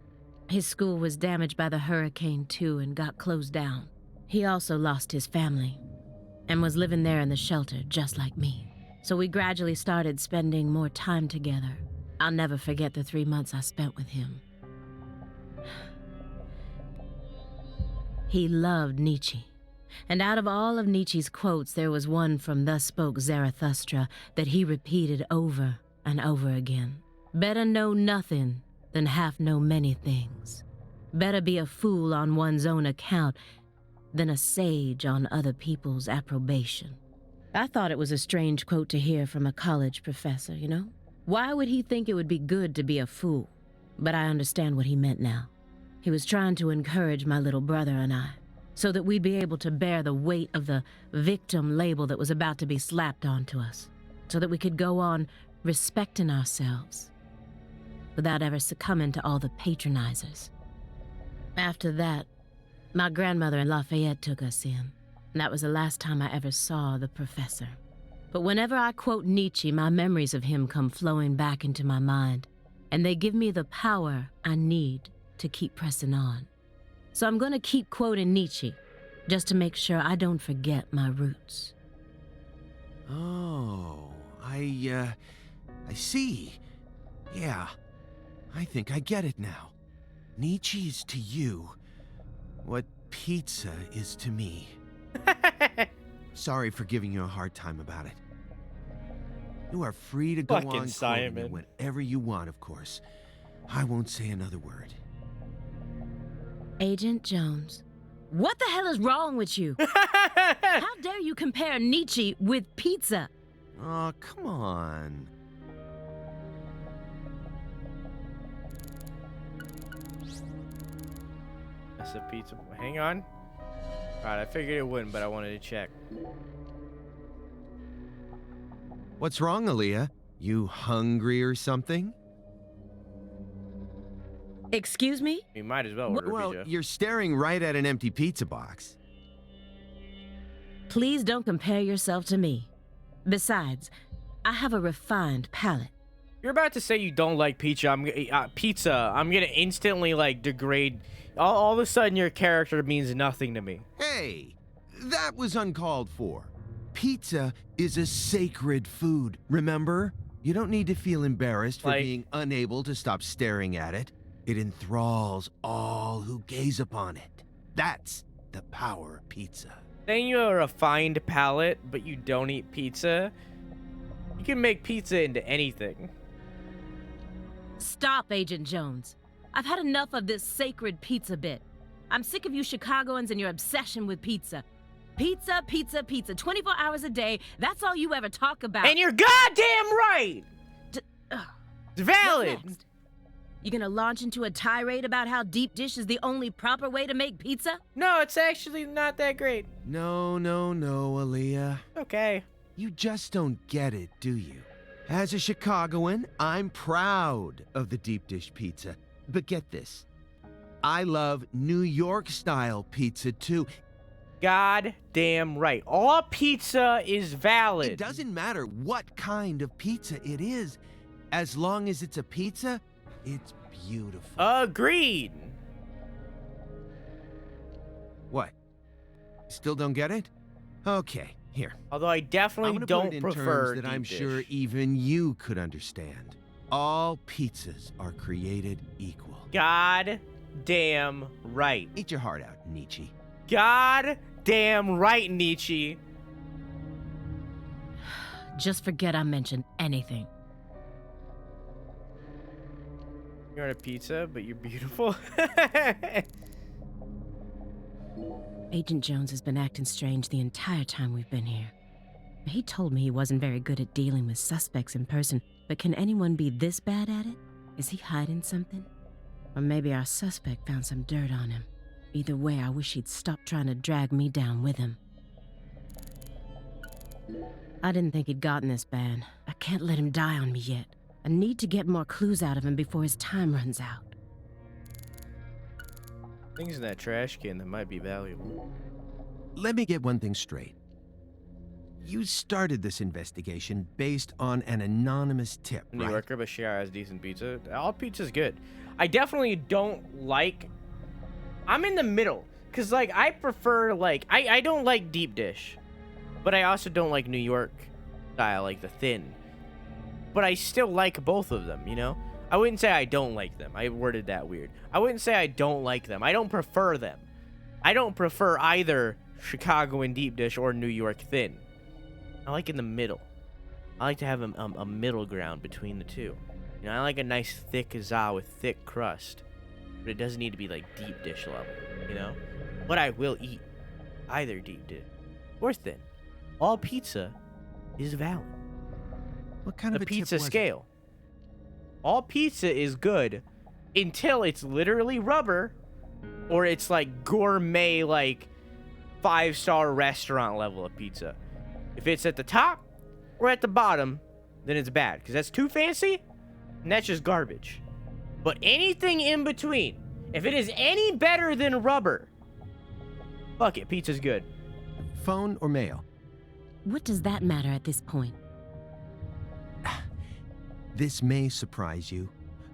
His school was damaged by the hurricane, too, and got closed down. He also lost his family and was living there in the shelter, just like me. So we gradually started spending more time together. I'll never forget the 3 months I spent with him. He loved Nietzsche. And out of all of Nietzsche's quotes, there was one from Thus Spoke Zarathustra that he repeated over and over again. Better know nothing than half know many things. Better be a fool on one's own account than a sage on other people's approbation. I thought it was a strange quote to hear from a college professor, you know? Why would he think it would be good to be a fool? But I understand what he meant now. He was trying to encourage my little brother and I, so that we'd be able to bear the weight of the victim label that was about to be slapped onto us, so that we could go on respecting ourselves without ever succumbing to all the patronizers. After that, my grandmother in Lafayette took us in, and that was the last time I ever saw the professor. But whenever I quote Nietzsche, my memories of him come flowing back into my mind, and they give me the power I need to keep pressing on. So I'm gonna keep quoting Nietzsche, just to make sure I don't forget my roots. Oh, I see. Yeah, I think I get it now. Nietzsche is to you what pizza is to me. Sorry for giving you a hard time about it. You are free to go Fucking on quoting Simon. it whenever you want, of course. I won't say another word. Agent Jones, what the hell is wrong with you? How dare you compare Nietzsche with pizza? Oh, come on. That's a pizza. Hang on. Alright, I figured it wouldn't, but I wanted to check. What's wrong, Aaliyah? You hungry or something? Excuse me? You might as well order Well, pizza. you're staring right at an empty pizza box. Please don't compare yourself to me. Besides, I have a refined palate. You're about to say you don't like pizza. I'm gonna instantly like degrade. All of a sudden, your character means nothing to me. Hey, that was uncalled for. Pizza is a sacred food, remember? You don't need to feel embarrassed for Like- being unable to stop staring at it. It enthralls all who gaze upon it. That's the power of pizza. Saying you have a refined palate, but you don't eat pizza, you can make pizza into anything. Stop, Agent Jones. I've had enough of this sacred pizza bit. I'm sick of you Chicagoans and your obsession with pizza. Pizza, pizza, pizza. 24 hours a day. That's all you ever talk about. And you're goddamn right! Ugh. It's valid! What's next? You gonna launch into a tirade about how deep dish is the only proper way to make pizza? No, it's actually not that great. No, Aaliyah. Okay. You just don't get it, do you? As a Chicagoan, I'm proud of the deep dish pizza. But get this. I love New York-style pizza, too. God damn right. All pizza is valid. It doesn't matter what kind of pizza it is. As long as it's a pizza, it's beautiful. Agreed. What? Still don't get it? Okay, here. Although I I'm definitely gonna don't put it in prefer terms that I'm deep sure dish. even you could understand. All pizzas are created equal. God damn right. Eat your heart out, Nietzsche. God damn right, Nietzsche. Just forget I mentioned anything. You're on a pizza, but you're beautiful. Agent Jones has been acting strange the entire time we've been here. He told me he wasn't very good at dealing with suspects in person, but can anyone be this bad at it? Is he hiding something? Or maybe our suspect found some dirt on him. Either way, I wish he'd stop trying to drag me down with him. I didn't think he'd gotten this bad. I can't let him die on me yet. I need to get more clues out of him before his time runs out. Things in that trash can that might be valuable. Let me get one thing straight. You started this investigation based on an anonymous tip, New right? Yorker, but Shia has decent pizza. All pizza's good. I definitely don't like... I'm in the middle. Because, like, I prefer, like... I don't like deep dish. But I also don't like New York style, like the thin. But I still like both of them, you know? I wouldn't say I don't like them. I worded that weird. I wouldn't say I don't like them. I don't prefer them. I don't prefer either Chicagoan deep dish or New York thin. I like in the middle. I like to have a middle ground between the two. You know, I like a nice thick za with thick crust. But it doesn't need to be like deep dish level, you know? But I will eat either deep dish or thin. All pizza is valid. What kind of The a tip pizza was it? scale. All pizza is good until it's literally rubber or it's like gourmet, like 5-star restaurant level of pizza. If it's at the top or at the bottom, then it's bad because that's too fancy and that's just garbage. But anything in between, if it is any better than rubber, fuck it, pizza's good. Phone or mail? What does that matter at this point? This may surprise you,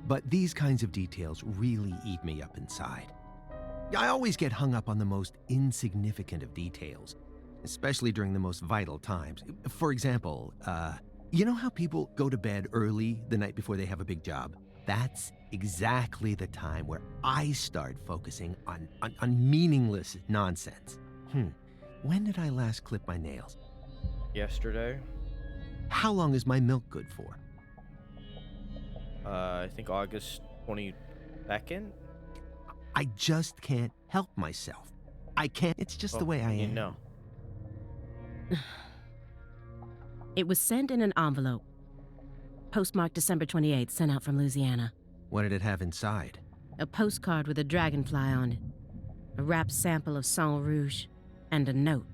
but these kinds of details really eat me up inside. I always get hung up on the most insignificant of details, especially during the most vital times. For example, you know how people go to bed early the night before they have a big job? That's exactly the time where I start focusing on meaningless nonsense. When did I last clip my nails? Yesterday, How long is my milk good for? I think August 22nd. I just can't help myself. I can't. It's just the way I am. You know. It was sent in an envelope. Postmarked December 28th, sent out from Louisiana. What did it have inside? A postcard with a dragonfly on it. A wrapped sample of Sang Rouge. And a note.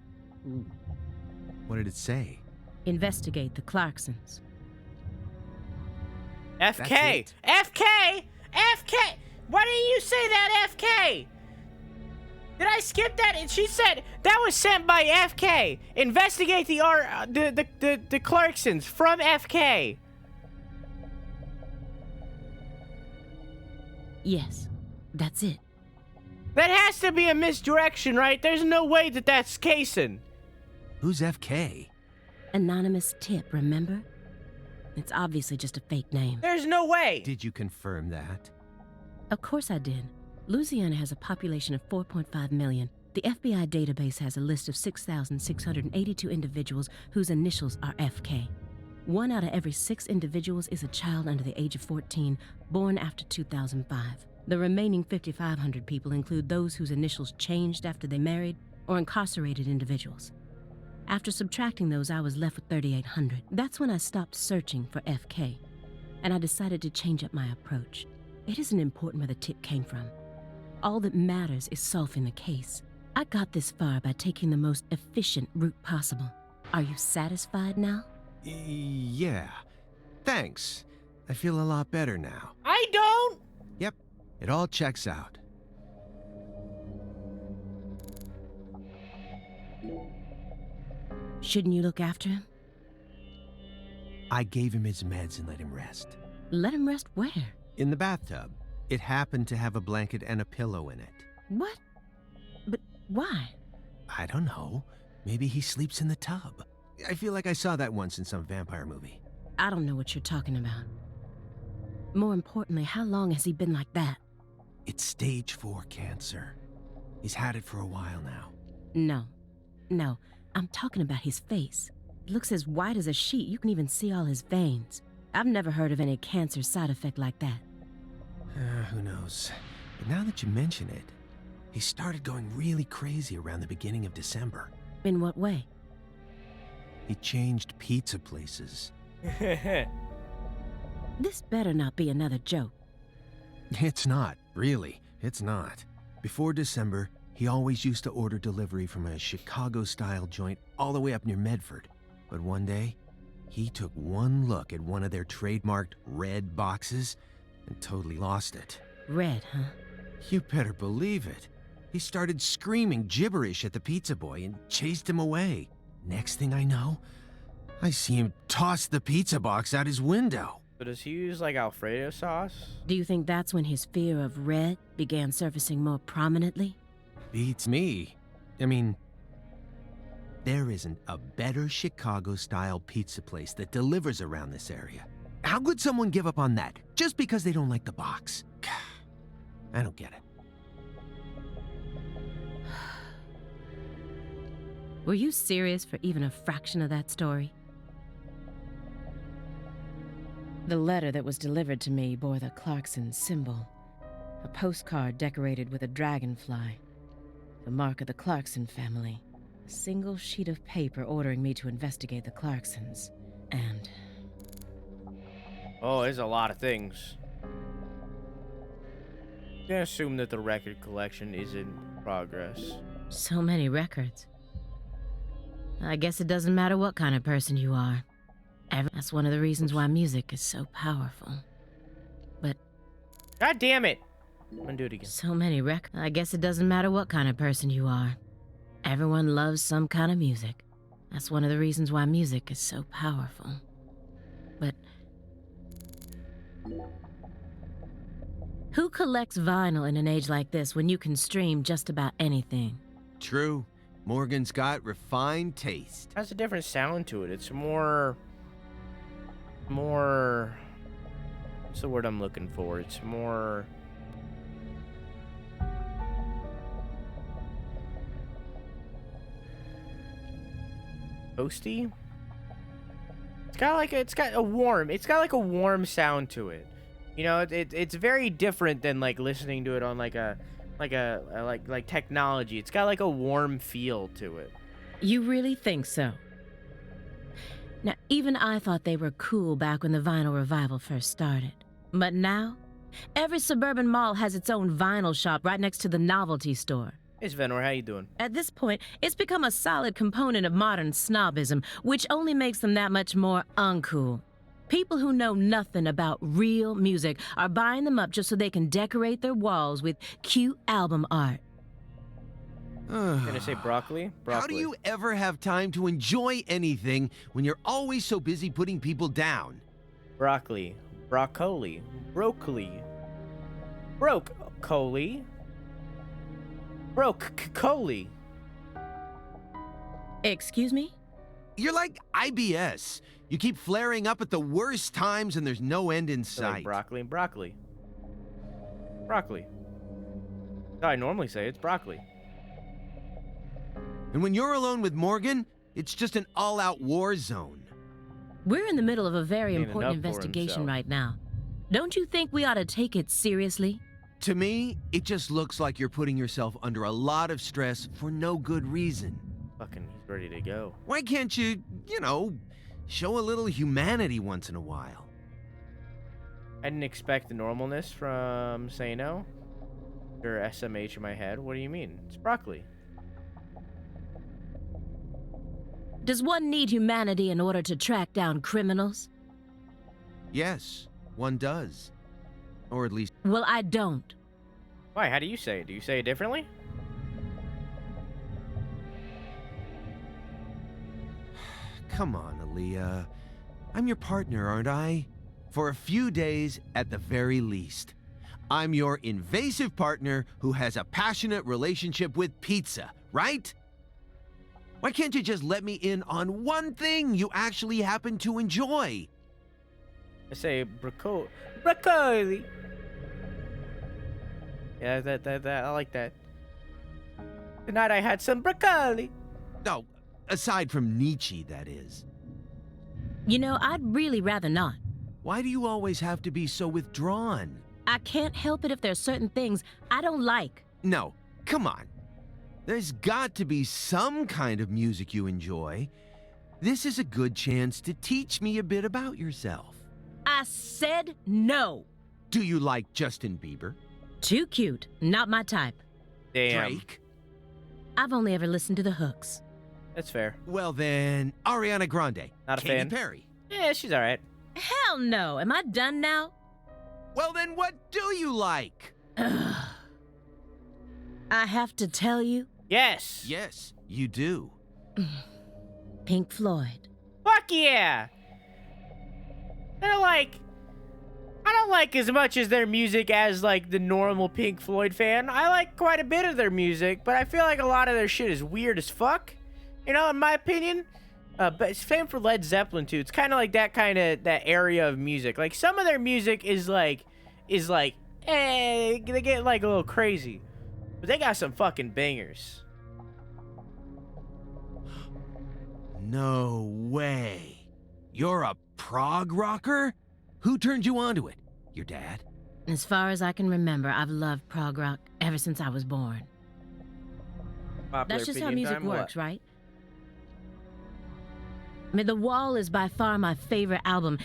What did it say? Investigate the Clarksons. FK! it. FK! FK! Why didn't you say that, FK? Did I skip that? And she said that was sent by FK. Investigate the Clarksons from FK. Yes, that's it. That has to be a misdirection, right? There's no way that that's Kaysen. Who's FK? Anonymous tip, remember? It's obviously just a fake name. There's no way. Did you confirm that? Of course I did. Louisiana has a population of 4.5 million. The FBI database has a list of 6,682 individuals whose initials are FK. 1 out of every 6 individuals is a child under the age of 14, born after 2005. The remaining 5,500 people include those whose initials changed after they married or incarcerated individuals. After subtracting those, I was left with 3,800. That's when I stopped searching for FK, and I decided to change up my approach. It isn't important where the tip came from. All that matters is solving the case. I got this far by taking the most efficient route possible. Are you satisfied now? Yeah. Thanks. I feel a lot better now. I don't. Yep. It all checks out. Shouldn't you look after him? I gave him his meds and let him rest. Let him rest where? In the bathtub. It happened to have a blanket and a pillow in it. What? But why? I don't know. Maybe he sleeps in the tub. I feel like I saw that once in some vampire movie. I don't know what you're talking about. More importantly, how long has he been like that? It's stage 4 cancer. He's had it for a while now. No, I'm talking about his face. It looks as white as a sheet. You can even see all his veins. I've never heard of any cancer side effect like that. Who knows? But now that you mention it, he started going really crazy around the beginning of December. In what way? He changed pizza places. This better not be another joke. It's not, really. It's not. Before December, he always used to order delivery from a Chicago-style joint all the way up near Medford. But one day, he took one look at one of their trademarked red boxes and totally lost it. Red, huh? You better believe it. He started screaming gibberish at the pizza boy and chased him away. Next thing I know, I see him toss the pizza box out his window. So does he use like Alfredo sauce? Do you think that's when his fear of red began surfacing more prominently? Beats me. I mean, there isn't a better Chicago-style pizza place that delivers around this area. How could someone give up on that just because they don't like the box? I don't get it. Were you serious for even a fraction of that story? The letter that was delivered to me bore the Clarkson symbol, a postcard decorated with a dragonfly, the mark of the Clarkson family, a single sheet of paper ordering me to investigate the Clarksons, and... Oh, there's a lot of things. I'm gonna assume that the record collection is in progress. so many records. I guess it doesn't matter what kind of person you are. That's one of the reasons why music is so powerful. But... God damn it! I'm gonna do it again. So many I guess it doesn't matter what kind of person you are. Everyone loves some kind of music. That's one of the reasons why music is so powerful. But... who collects vinyl in an age like this when you can stream just about anything? True. Morgan's got refined taste. It has a different sound to it. It's more... what's the word I'm looking for? It's more... toasty? It's got like a warm sound to it. You know, it's very different than like listening to it on like technology. It's got like a warm feel to it. You really think so? Now, even I thought they were cool back when the vinyl revival first started. But now, every suburban mall has its own vinyl shop right next to the novelty store. Hey, Svenor, how you doing? At this point, it's become a solid component of modern snobism, which only makes them that much more uncool. People who know nothing about real music are buying them up just so they can decorate their walls with cute album art. Gonna say broccoli? Broccoli. How do you ever have time to enjoy anything when you're always so busy putting people down? Broccoli. Broccoli. Broccoli. Broccoli. Broccoli. Excuse me? You're like IBS. You keep flaring up at the worst times and there's no end in So like sight. broccoli and broccoli. Broccoli. I normally say it's broccoli. And when you're alone with Morgan, it's just an all-out war zone. We're in the middle of a very Ain't important enough for investigation himself. right now. Don't you think we ought to take it seriously? To me, it just looks like you're putting yourself under a lot of stress for no good reason. Fucking, he's ready to go. Why can't you, show a little humanity once in a while? I didn't expect the normalness from Sano. Or SMH in my head. What do you mean? It's broccoli. Does one need humanity in order to track down criminals? Yes, one does. Or at least... Well, I don't. Why? How do you say it? Do you say it differently? Come on, Aaliyah. I'm your partner, aren't I? For a few days at the very least. I'm your invasive partner who has a passionate relationship with pizza, right? Why can't you just let me in on one thing you actually happen to enjoy? I say broccoli. Yeah, that I like that. Tonight I had some broccoli. No, aside from Nietzsche, that is. You know, I'd really rather not. Why do you always have to be so withdrawn? I can't help it if there's certain things I don't like. No, come on. There's got to be some kind of music you enjoy. This is a good chance to teach me a bit about yourself. I said no. Do you like Justin Bieber? Too cute. Not my type. Damn. Drake? I've only ever listened to the hooks. That's fair. Well then, Ariana Grande. Not a Katy fan. Perry. Yeah, she's all right. Hell no. Am I done now? Well then, what do you like? I have to tell you, Yes. Yes, you do. Pink Floyd. Fuck yeah. I don't like as much as their music as like the normal Pink Floyd fan. I like quite a bit of their music, but I feel like a lot of their shit is weird as fuck. You know, in my opinion. But it's same for Led Zeppelin too. It's kind of like that area of music. Like some of their music is like, they get like a little crazy, but they got some fucking bangers. No way. You're a prog rocker? Who turned you onto it? Your dad? As far as I can remember, I've loved prog rock ever since I was born. Popular That's just how opinion music time, works, what? right? I mean, The Wall is by far my favorite album.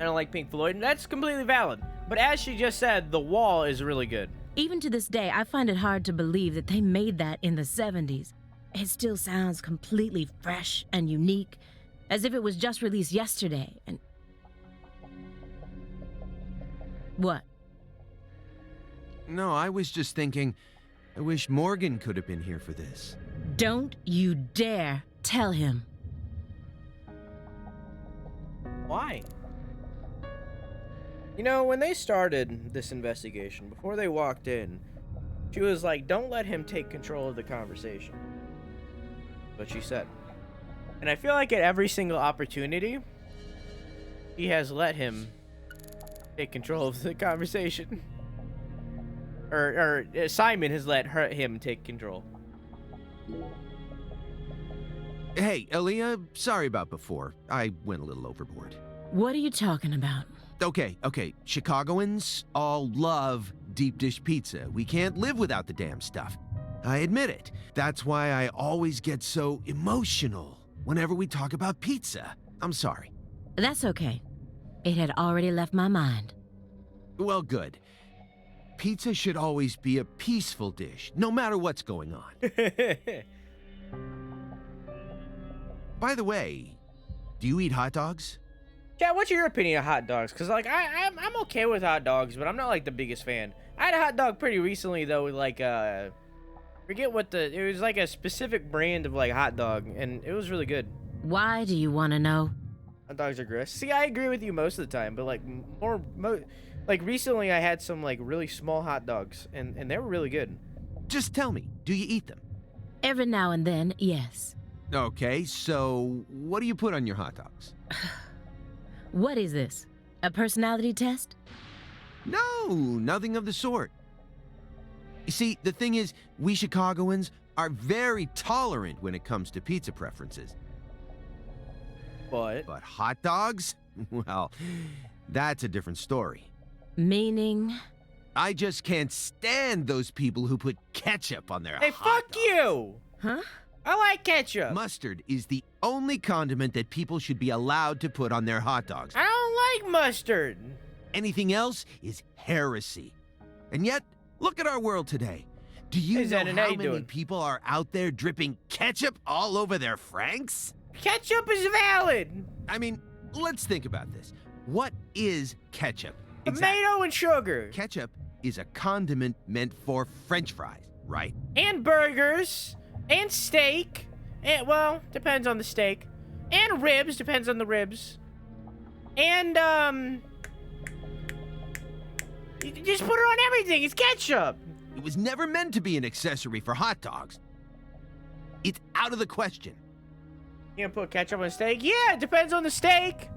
I don't like Pink Floyd, and that's completely valid. But as she just said, The Wall is really good. Even to this day, I find it hard to believe that they made that in the 70s. It still sounds completely fresh and unique, as if it was just released yesterday, and... What? No, I was just thinking, I wish Morgan could have been here for this. Don't you dare tell him. Why? You know, when they started this investigation, before they walked in, she was like, don't let him take control of the conversation. What she said. And I feel like at every single opportunity, he has let him take control of the conversation. Or Simon has let him take control. Hey, Aaliyah, sorry about before. I went a little overboard. What are you talking about? Okay. Chicagoans all love deep dish pizza. We can't live without the damn stuff. I admit it. That's why I always get so emotional whenever we talk about pizza. I'm sorry. That's okay. It had already left my mind. Well, good. Pizza should always be a peaceful dish, no matter what's going on. By the way, do you eat hot dogs? Yeah, what's your opinion of hot dogs? Because, like, I'm okay with hot dogs, but I'm not, like, the biggest fan. I had a hot dog pretty recently, though, with, like, forget what it was, like, a specific brand of, like, hot dog, and it was really good. Why do you want to know? Hot dogs are gross. See, I agree with you most of the time, but, like, like, recently I had some, like, really small hot dogs, and they were really good. Just tell me, do you eat them? Every now and then, yes. Okay, so what do you put on your hot dogs? What is this? A personality test? No, nothing of the sort. You see, the thing is, we Chicagoans are very tolerant when it comes to pizza preferences. But But hot dogs? Well, that's a different story. Meaning? I just can't stand those people who put ketchup on their hey, hot fuck dogs. you! Huh? I like ketchup. Mustard is the only condiment that people should be allowed to put on their hot dogs. I don't like mustard. Anything else is heresy. And yet, look at our world today. Do you Hey, know Zen, and how how you many doing? people are out there dripping ketchup all over their Franks? Ketchup is valid. I mean, let's think about this. What is ketchup? Tomato and sugar. Ketchup is a condiment meant for French fries, right? And burgers. And steak. And, well, depends on the steak. And ribs. Depends on the ribs. And, you just put it on everything. It's ketchup. It was never meant to be an accessory for hot dogs. It's out of the question. You gonna put ketchup on a steak? Yeah, it depends on the steak.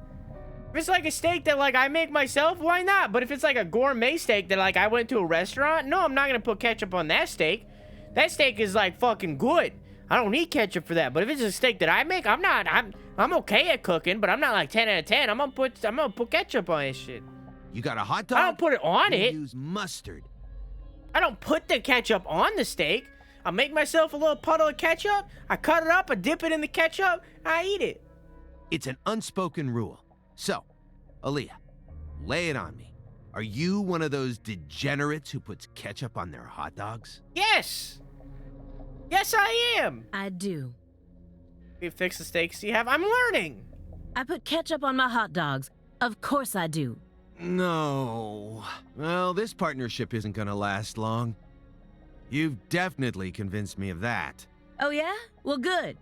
If it's like a steak that like I make myself, why not? But if it's like a gourmet steak that like I went to a restaurant, no, I'm not gonna put ketchup on that steak. That steak is like fucking good. I don't need ketchup for that. But if it's a steak that I make, I'm okay at cooking, but I'm not like 10 out of 10. I'm gonna put ketchup on this shit. You got a hot dog? I don't put it on You it. use mustard. I don't put the ketchup on the steak. I make myself a little puddle of ketchup. I cut it up, I dip it in the ketchup, I eat it. It's an unspoken rule. So, Aaliyah, lay it on me. Are you one of those degenerates who puts ketchup on their hot dogs? Yes. Yes, I am. I do. You fix the steaks you have. I'm learning. I put ketchup on my hot dogs. Of course I do. No. Well, this partnership isn't gonna last long. You've definitely convinced me of that. Oh yeah? Well, good.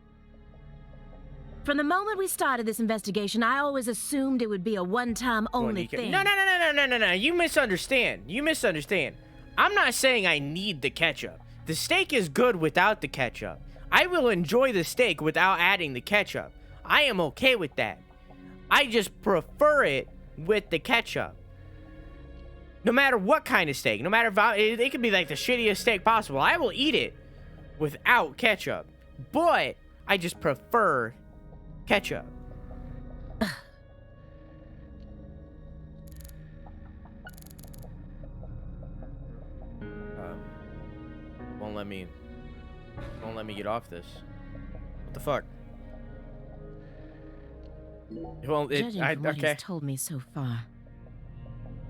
From the moment we started this investigation, I always assumed it would be a one-time only thing. No. You misunderstand. You misunderstand. I'm not saying I need the ketchup. The steak is good without the ketchup. I will enjoy the steak without adding the ketchup. I am okay with that. I just prefer it with the ketchup. No matter what kind of steak, no matter if it could be like the shittiest steak possible, I will eat it without ketchup. But I just prefer ketchup. Won't let me get off this. What the fuck? Well, Judging from what he's told me so far,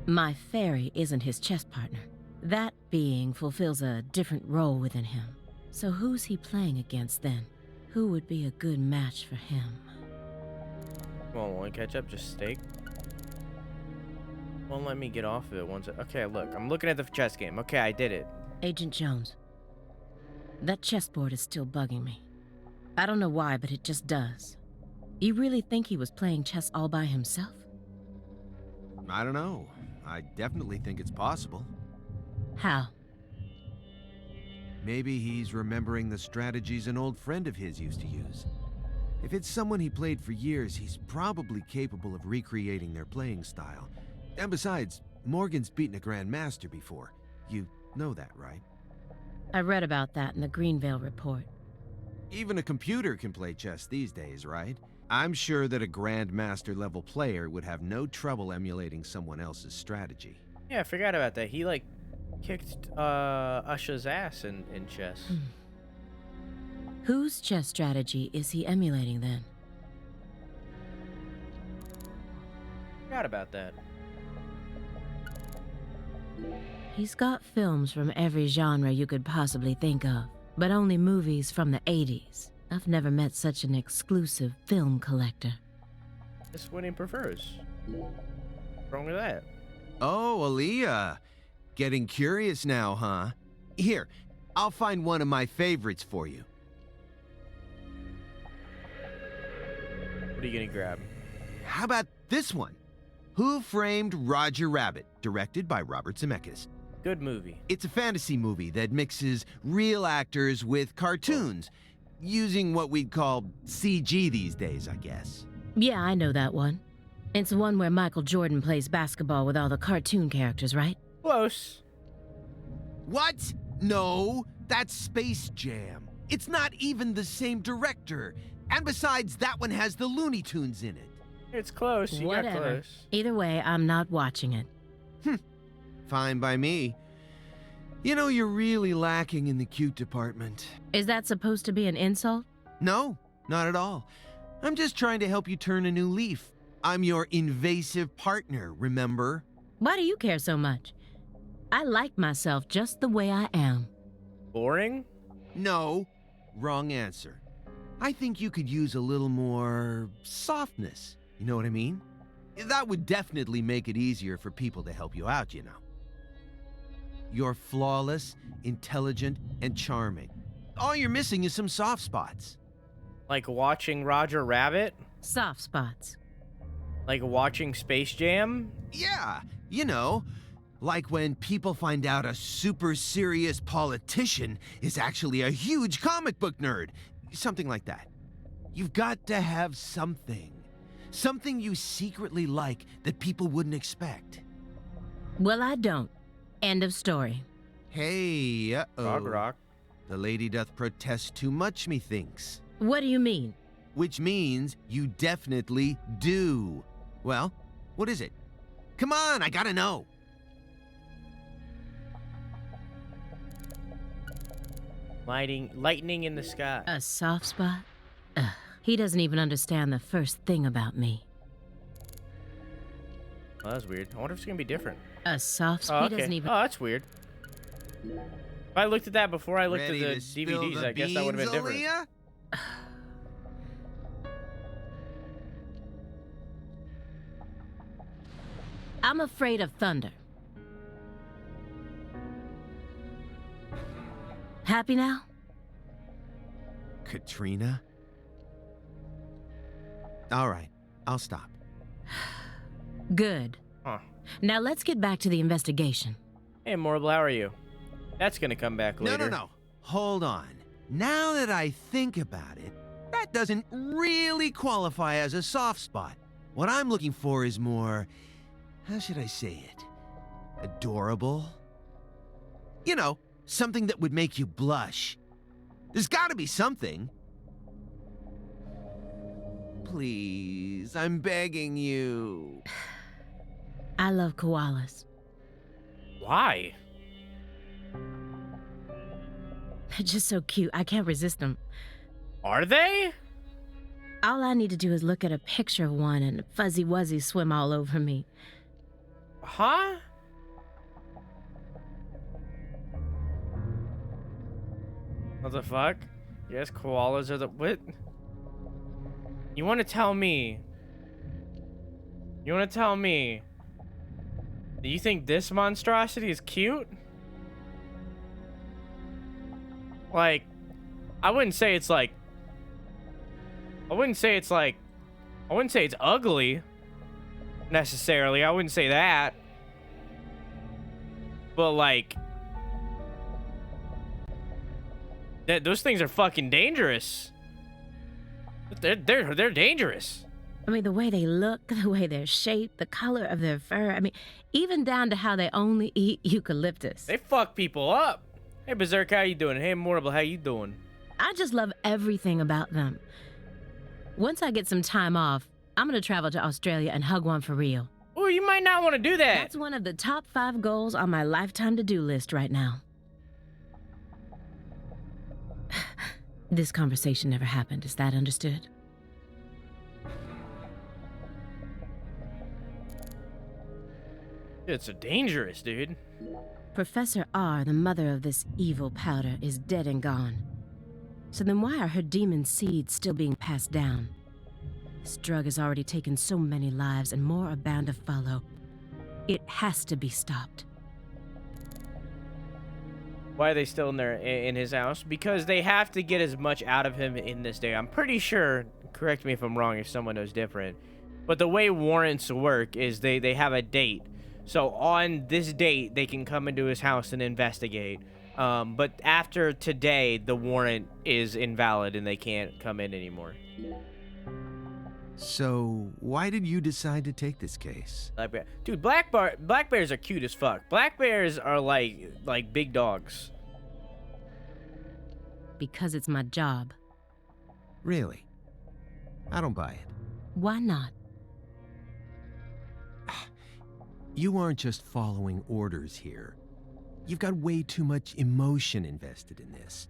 my fairy isn't his chess partner. That being fulfills a different role within him. So who's he playing against then? Who would be a good match for him? Won't let me catch up, just steak. Won't let me get off of it once. Okay, look, I'm looking at the chess game. Okay, I did it. Agent Jones, that chessboard is still bugging me. I don't know why, but it just does. You really think he was playing chess all by himself? I don't know. I definitely think it's possible. How? Maybe he's remembering the strategies an old friend of his used to use. If it's someone he played for years, he's probably capable of recreating their playing style. And besides, Morgan's beaten a Grandmaster before. You know that, right? I read about that in the Greenvale report. Even a computer can play chess these days, right? I'm sure that a Grandmaster level player would have no trouble emulating someone else's strategy. Yeah, I forgot about that. He, like, kicked Usha's ass in chess. Whose chess strategy is he emulating then? Forgot about that. He's got films from every genre you could possibly think of, but only movies from the 80s. I've never met such an exclusive film collector. That's what he prefers. What's wrong with that? Oh, Aaliyah. Getting curious now, huh? Here, I'll find one of my favorites for you. What are you gonna grab? How about this one? Who Framed Roger Rabbit, directed by Robert Zemeckis. Good movie. It's a fantasy movie that mixes real actors with cartoons, using what we'd call CG these days, I guess. Yeah, I know that one. It's the one where Michael Jordan plays basketball with all the cartoon characters, right? Close. What? No, that's Space Jam. It's not even the same director. And besides, that one has the Looney Tunes in it. It's close. You got Whatever. close. Either way, I'm not watching it. Fine by me. You know, you're really lacking in the cute department. Is that supposed to be an insult? No, not at all. I'm just trying to help you turn a new leaf. I'm your invasive partner, remember? Why do you care so much? I like myself just the way I am. Boring? No, wrong answer. I think you could use a little more softness. You know what I mean? That would definitely make it easier for people to help you out, you know. You're flawless, intelligent, and charming. All you're missing is some soft spots. Like watching Roger Rabbit? Soft spots. Like watching Space Jam? Yeah, you know, like when people find out a super serious politician is actually a huge comic book nerd. Something like that. You've got to have something. Something you secretly like that people wouldn't expect. Well, I don't. End of story. Hey, uh-oh. Rock. The lady doth protest too much, methinks. What do you mean? Which means you definitely do. Well, what is it? Come on, I gotta know. Lightning in the sky. A soft spot? Ugh. He doesn't even understand the first thing about me. Oh, that's weird. I wonder if it's gonna be different. A soft Oh, spot? He okay. doesn't even... Oh, that's weird. If I looked at that before I looked at the DVDs, I guess that would have been different. Aaliyah? I'm afraid of thunder. Happy now? Katrina? All right, I'll stop. Good. Huh. Now let's get back to the investigation. Hey, Morble, how are you? That's gonna come back later. No. Hold on. Now that I think about it, that doesn't really qualify as a soft spot. What I'm looking for is more, how should I say it? Adorable? You know, something that would make you blush. There's gotta be something. Please, I'm begging you. I love koalas. Why? They're just so cute. I can't resist them. Are they? All I need to do is look at a picture of one and Fuzzy Wuzzy swim all over me. Huh? What the fuck? Yes, koalas are the... What? You want to tell me... You want to tell me... Do you think this monstrosity is cute? Like... I wouldn't say it's like... I wouldn't say it's ugly. Necessarily. I wouldn't say that. But like... Those things are fucking dangerous. They're dangerous. I mean, the way they look, the way they're shaped, the color of their fur. I mean, even down to how they only eat eucalyptus. They fuck people up. Hey, Berserk, how you doing? Hey, Morble, how you doing? I just love everything about them. Once I get some time off, I'm gonna travel to Australia and hug one for real. Oh, you might not want to do that. That's one of the top 5 goals on my lifetime to-do list right now. This conversation never happened. Is that understood? It's dangerous, dude. Professor R, the mother of this evil powder, is dead and gone. So then why are her demon seeds still being passed down? This drug has already taken so many lives and more are bound to follow. It has to be stopped. Why are they still in his house? Because they have to get as much out of him in this day. I'm pretty sure, correct me if I'm wrong if someone knows different, but the way warrants work is they have a date. So on this date, they can come into his house and investigate. But after today, the warrant is invalid and they can't come in anymore. So, why did you decide to take this case? Black bear. Dude, black bears are cute as fuck. Black bears are like big dogs. Because it's my job. Really? I don't buy it. Why not? You aren't just following orders here. You've got way too much emotion invested in this.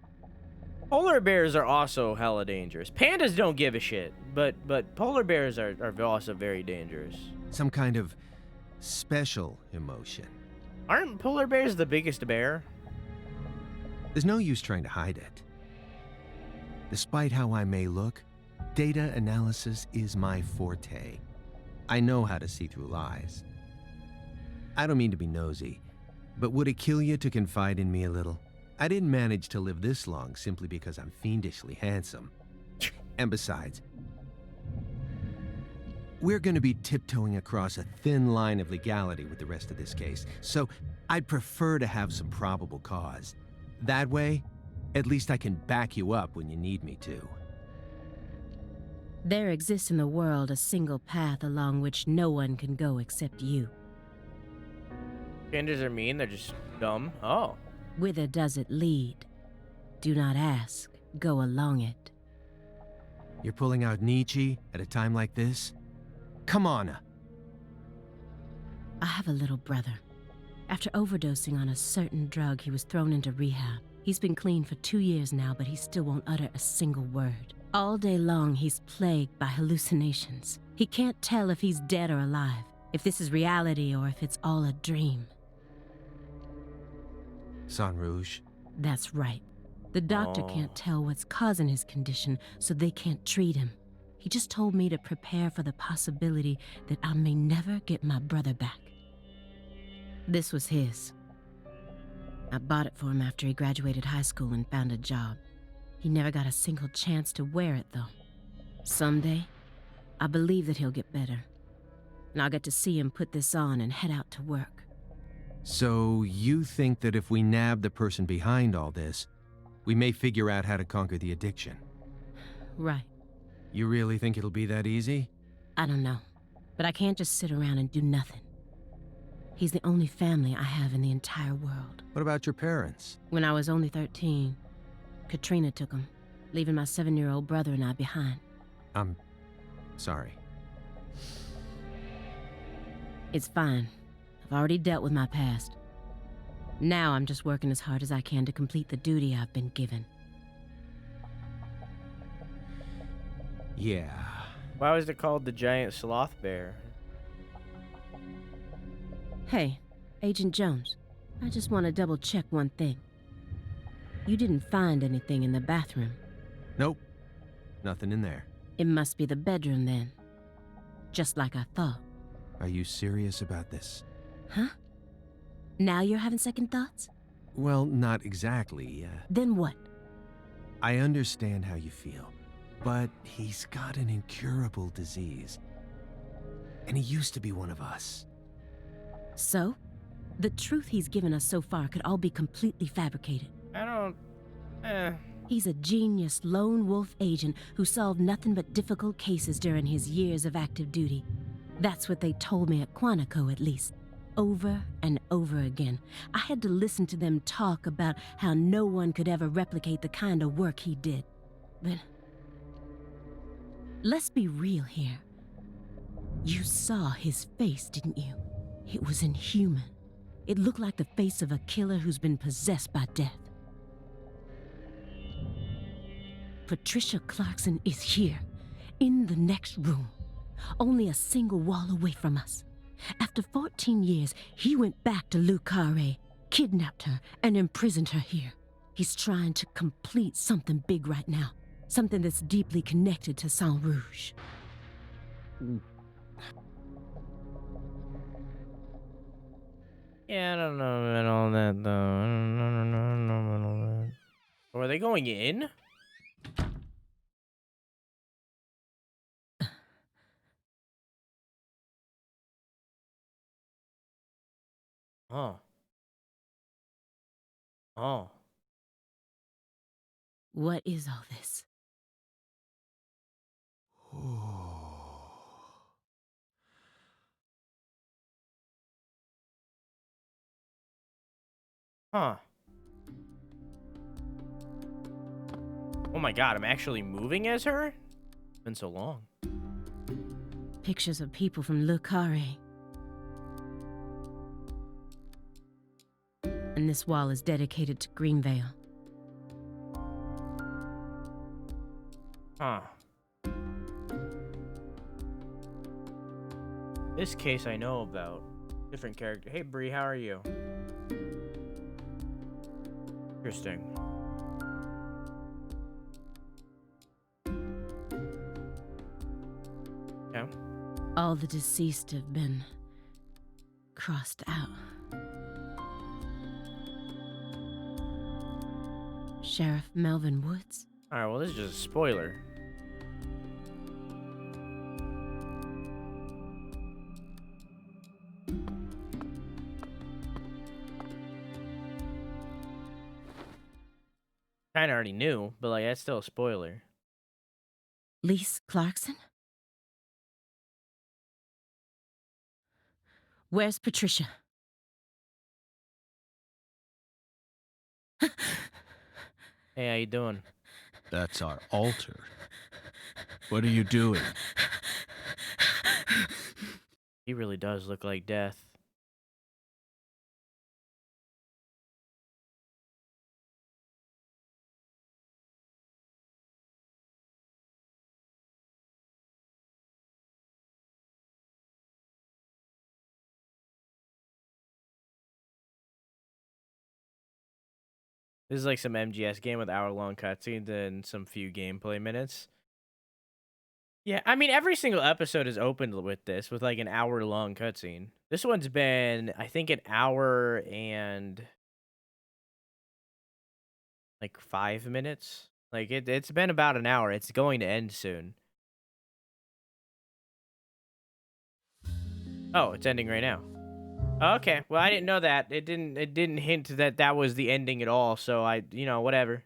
Polar bears are also hella dangerous. Pandas don't give a shit, but polar bears are also very dangerous. Some kind of special emotion. Aren't polar bears the biggest bear? There's no use trying to hide it. Despite how I may look, data analysis is my forte. I know how to see through lies. I don't mean to be nosy, But would it kill you to confide in me a little? I didn't manage to live this long simply because I'm fiendishly handsome. And besides, we're going to be tiptoeing across a thin line of legality with the rest of this case, so I'd prefer to have some probable cause. That way, at least I can back you up when you need me to. There exists in the world a single path along which no one can go except you. Genders are mean, they're just dumb. Oh. Whither does it lead? Do not ask, go along it. You're pulling out Nietzsche at a time like this? Come on. I have a little brother. After overdosing on a certain drug, he was thrown into rehab. He's been clean for 2 years now, but he still won't utter a single word. All day long, he's plagued by hallucinations. He can't tell if he's dead or alive, if this is reality or if it's all a dream. Sang Rouge. That's right. The doctor can't tell what's causing his condition, so they can't treat him. He just told me to prepare for the possibility that I may never get my brother back. This was his. I bought it for him after he graduated high school and found a job. He never got a single chance to wear it, though. Someday, I believe that he'll get better, and I'll get to see him put this on and head out to work. So you think that if we nab the person behind all this, we may figure out how to conquer the addiction? Right. You really think it'll be that easy? I don't know, but I can't just sit around and do nothing. He's the only family I have in the entire world. What about your parents? When I was only 13, Katrina took him, leaving my 7-year-old brother and I behind. I'm sorry. It's fine. I've already dealt with my past. Now I'm just working as hard as I can to complete the duty I've been given. Yeah. Why was it called the giant sloth bear? Hey, Agent Jones, I just want to double check one thing. You didn't find anything in the bathroom. Nope. Nothing in there. It must be the bedroom then. Just like I thought. Are you serious about this? Huh? Now you're having second thoughts? Well, not exactly. Then what? I understand how you feel, but he's got an incurable disease. And he used to be one of us. So? The truth he's given us so far could all be completely fabricated. He's a genius lone wolf agent who solved nothing but difficult cases during his years of active duty. That's what they told me at Quantico, at least. Over and over again. I had to listen to them talk about how no one could ever replicate the kind of work he did. But let's be real here. You saw his face, didn't you? It was inhuman. It looked like the face of a killer who's been possessed by death. Patricia Clarkson is here, in the next room, only a single wall away from us. After 14 years, he went back to Le Carré, kidnapped her, and imprisoned her here. He's trying to complete something big right now, something that's deeply connected to Sang Rouge. Yeah, I don't know about all that, though. I don't know about all that. Oh, are they going in? Oh. Oh. What is all this? Huh. Oh my god, I'm actually moving as her? It's been so long. Pictures of people from Le Carré. And this wall is dedicated to Greenvale. Huh. This case I know about. Different character. Hey, Bree, how are you? Interesting. Yeah. All the deceased have been crossed out. Sheriff Melvin Woods. All right, well, this is just a spoiler. Kind of already knew, but like that's still a spoiler. Lise Clarkson? Where's Patricia? Hey, how you doing? That's our altar. What are you doing? He really does look like death. This is like some MGS game with hour-long cutscenes and some few gameplay minutes. Yeah, I mean, every single episode is opened with this, with like an hour-long cutscene. This one's been, I think, an hour and like 5 minutes. Like it's been about an hour. It's going to end soon. Oh, it's ending right now. Okay, well, I didn't know that. It didn't hint that that was the ending at all. So whatever.